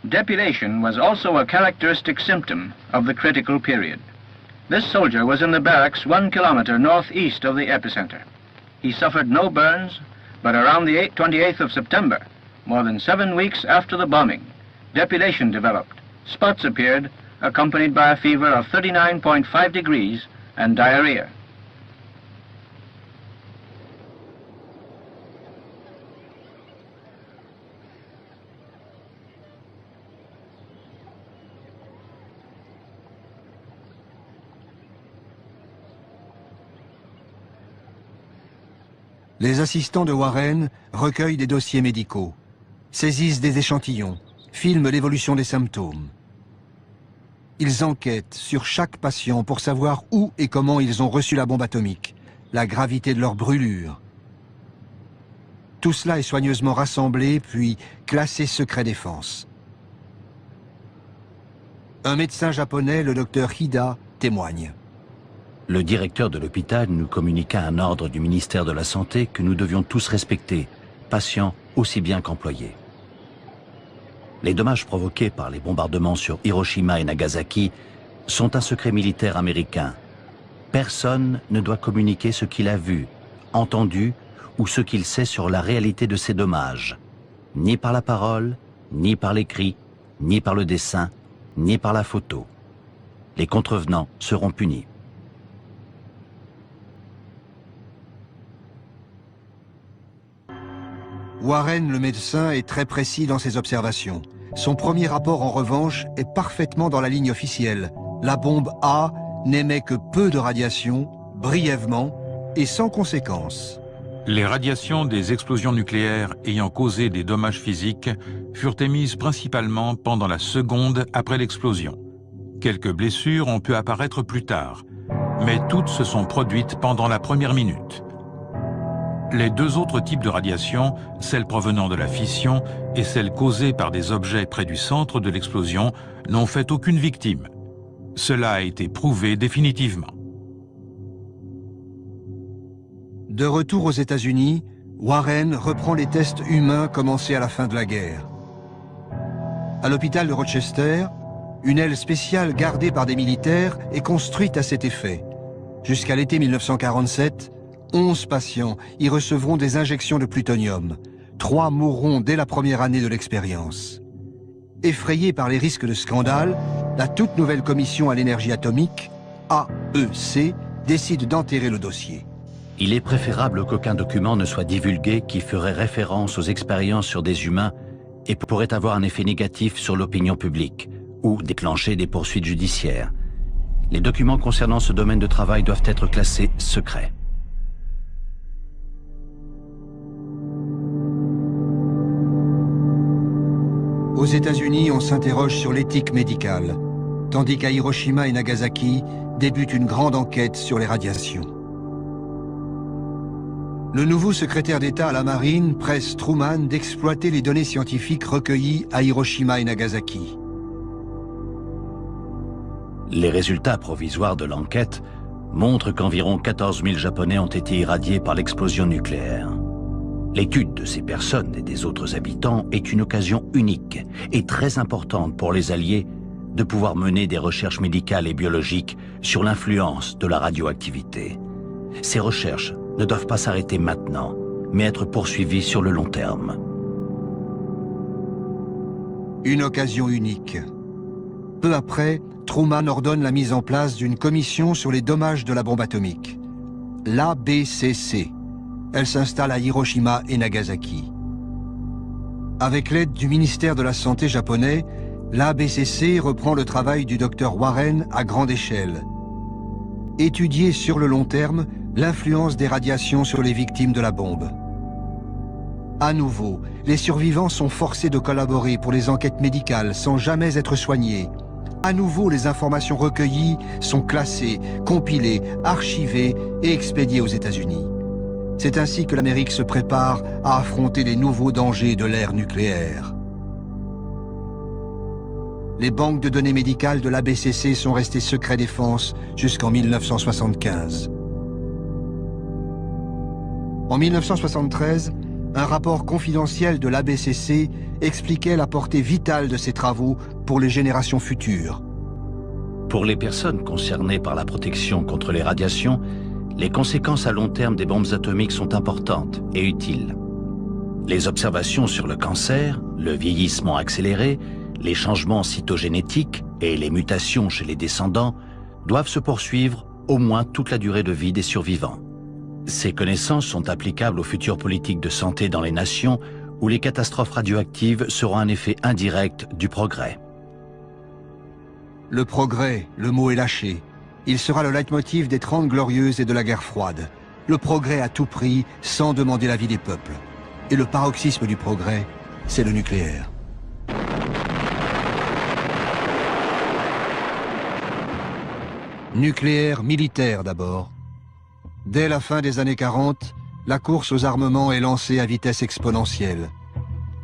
Depilation was also a characteristic symptom of the critical period. This soldier was in the barracks 1 kilometer northeast of the epicenter. He suffered no burns, but around the 28th of September, more than 7 weeks after the bombing, depilation developed. Spots appeared, accompanied by a fever of 39.5 degrees and diarrhea.
Les assistants de Warren recueillent des dossiers médicaux, saisissent des échantillons, filment l'évolution des symptômes. Ils enquêtent sur chaque patient pour savoir où et comment ils ont reçu la bombe atomique, la gravité de leur brûlure. Tout cela est soigneusement rassemblé, puis classé secret défense. Un médecin japonais, le docteur Hida, témoigne.
Le directeur de l'hôpital nous communiqua un ordre du ministère de la Santé que nous devions tous respecter, patients aussi bien qu'employés. Les dommages provoqués par les bombardements sur Hiroshima et Nagasaki sont un secret militaire américain. Personne ne doit communiquer ce qu'il a vu, entendu ou ce qu'il sait sur la réalité de ces dommages, ni par la parole, ni par l'écrit, ni par le dessin, ni par la photo. Les contrevenants seront punis.
Warren, le médecin, est très précis dans ses observations. Son premier rapport, en revanche, est parfaitement dans la ligne officielle. La bombe A n'émet que peu de radiation, brièvement et sans conséquences.
Les radiations des explosions nucléaires ayant causé des dommages physiques furent émises principalement pendant la seconde après l'explosion. Quelques blessures ont pu apparaître plus tard, mais toutes se sont produites pendant la première minute. Les deux autres types de radiation, celle provenant de la fission et celle causée par des objets près du centre de l'explosion, n'ont fait aucune victime. Cela a été prouvé définitivement.
De retour aux États-Unis, Warren reprend les tests humains commencés à la fin de la guerre. À l'hôpital de Rochester, une aile spéciale gardée par des militaires est construite à cet effet. Jusqu'à l'été 1947, 11 patients y recevront des injections de plutonium. 3 mourront dès la première année de l'expérience. Effrayée par les risques de scandale, la toute nouvelle commission à l'énergie atomique, AEC, décide d'enterrer le dossier.
Il est préférable qu'aucun document ne soit divulgué qui ferait référence aux expériences sur des humains et pourrait avoir un effet négatif sur l'opinion publique ou déclencher des poursuites judiciaires. Les documents concernant ce domaine de travail doivent être classés secrets.
Aux États-Unis, on s'interroge sur l'éthique médicale, tandis qu'à Hiroshima et Nagasaki débute une grande enquête sur les radiations. Le nouveau secrétaire d'État à la Marine presse Truman d'exploiter les données scientifiques recueillies à Hiroshima et Nagasaki.
Les résultats provisoires de l'enquête montrent qu'environ 14 000 Japonais ont été irradiés par l'explosion nucléaire. L'étude de ces personnes et des autres habitants est une occasion unique et très importante pour les Alliés de pouvoir mener des recherches médicales et biologiques sur l'influence de la radioactivité. Ces recherches ne doivent pas s'arrêter maintenant, mais être poursuivies sur le long terme.
Une occasion unique. Peu après, Truman ordonne la mise en place d'une commission sur les dommages de la bombe atomique, l'ABCC. Elle s'installe à Hiroshima et Nagasaki. Avec l'aide du ministère de la Santé japonais, l'ABCC reprend le travail du docteur Warren à grande échelle. Étudier sur le long terme l'influence des radiations sur les victimes de la bombe. À nouveau, les survivants sont forcés de collaborer pour les enquêtes médicales sans jamais être soignés. À nouveau, les informations recueillies sont classées, compilées, archivées et expédiées aux États-Unis. C'est ainsi que l'Amérique se prépare à affronter les nouveaux dangers de l'ère nucléaire. Les banques de données médicales de l'ABCC sont restées secret défense jusqu'en 1975. En 1973, un rapport confidentiel de l'ABCC expliquait la portée vitale de ces travaux pour les générations futures.
Pour les personnes concernées par la protection contre les radiations, les conséquences à long terme des bombes atomiques sont importantes et utiles. Les observations sur le cancer, le vieillissement accéléré, les changements cytogénétiques et les mutations chez les descendants doivent se poursuivre au moins toute la durée de vie des survivants. Ces connaissances sont applicables aux futures politiques de santé dans les nations où les catastrophes radioactives seront un effet indirect du progrès.
Le progrès, le mot est lâché. Il sera le leitmotiv des 30 Glorieuses et de la guerre froide. Le progrès à tout prix, sans demander l'avis des peuples. Et le paroxysme du progrès, c'est le nucléaire. Nucléaire militaire d'abord. Dès la fin des années 40, la course aux armements est lancée à vitesse exponentielle.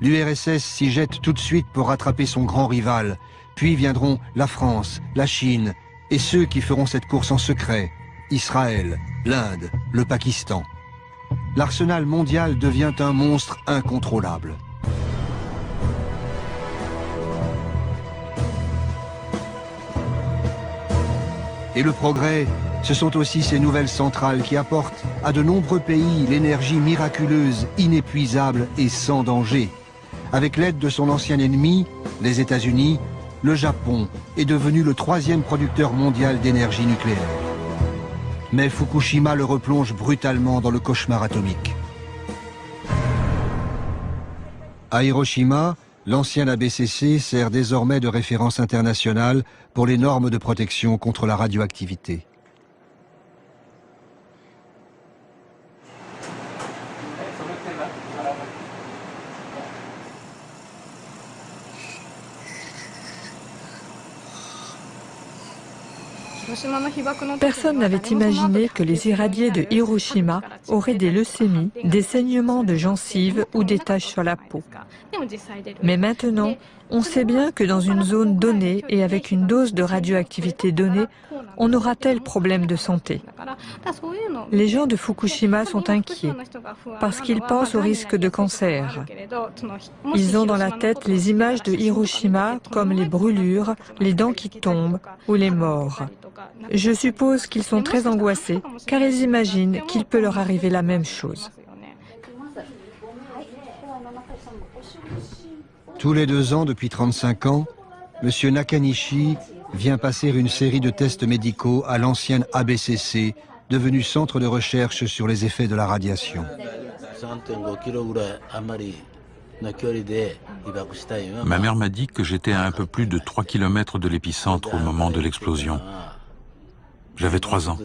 L'URSS s'y jette tout de suite pour rattraper son grand rival, puis viendront la France, la Chine, et ceux qui feront cette course en secret, Israël, l'Inde, le Pakistan. L'arsenal mondial devient un monstre incontrôlable. Et le progrès, ce sont aussi ces nouvelles centrales qui apportent à de nombreux pays l'énergie miraculeuse, inépuisable et sans danger. Avec l'aide de son ancien ennemi, les États-Unis, le Japon est devenu le 3e producteur mondial d'énergie nucléaire. Mais Fukushima le replonge brutalement dans le cauchemar atomique. À Hiroshima, l'ancien ABCC sert désormais de référence internationale pour les normes de protection contre la radioactivité.
Personne n'avait imaginé que les irradiés de Hiroshima auraient des leucémies, des saignements de gencives ou des taches sur la peau. Mais maintenant, on sait bien que dans une zone donnée et avec une dose de radioactivité donnée, on aura tel problème de santé. Les gens de Fukushima sont inquiets parce qu'ils pensent au risque de cancer. Ils ont dans la tête les images de Hiroshima comme les brûlures, les dents qui tombent ou les morts. Je suppose qu'ils sont très angoissés car ils imaginent qu'il peut leur arriver la même chose.
Tous les 2 ans depuis 35 ans, M. Nakanishi vient passer une série de tests médicaux à l'ancienne ABCC, devenue centre de recherche sur les effets de la radiation.
Ma mère m'a dit que j'étais à un peu plus de 3 km de l'épicentre au moment de l'explosion. J'avais 3 ans.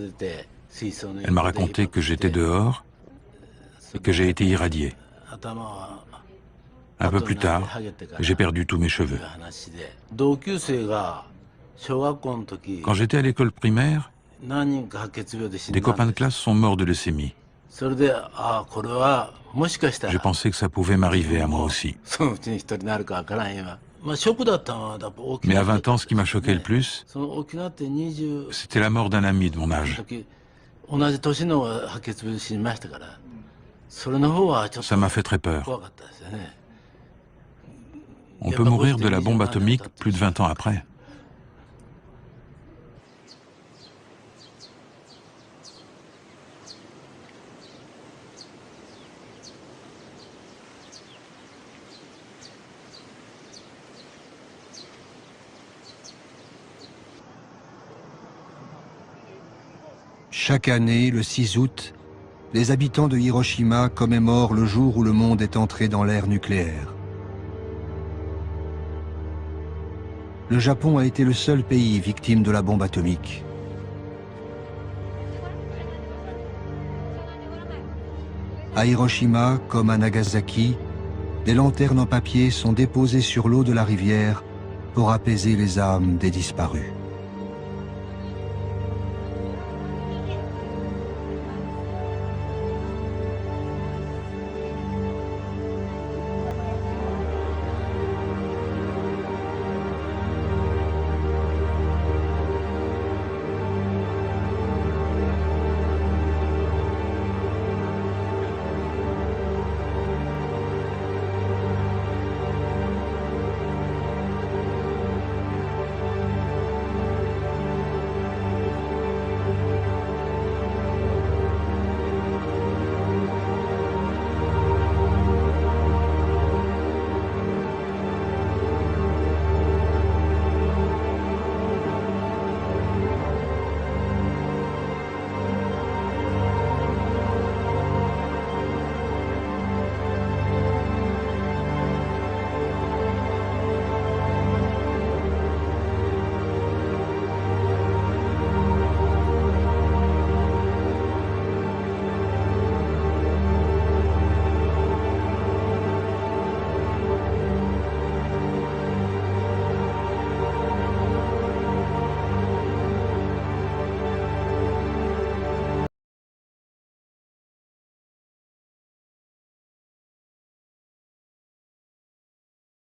Elle m'a raconté que j'étais dehors et que j'ai été irradié. Un peu plus tard, j'ai perdu tous mes cheveux. Quand j'étais à l'école primaire, des copains de classe sont morts de leucémie. J'ai pensé que ça pouvait m'arriver à moi aussi. Mais à 20 ans, ce qui m'a choqué le plus, c'était la mort d'un ami de mon âge. Ça m'a fait très peur. On peut mourir de la bombe atomique plus de 20 ans après.
Chaque année, le 6 août, les habitants de Hiroshima commémorent le jour où le monde est entré dans l'ère nucléaire. Le Japon a été le seul pays victime de la bombe atomique. À Hiroshima, comme à Nagasaki, des lanternes en papier sont déposées sur l'eau de la rivière pour apaiser les âmes des disparus.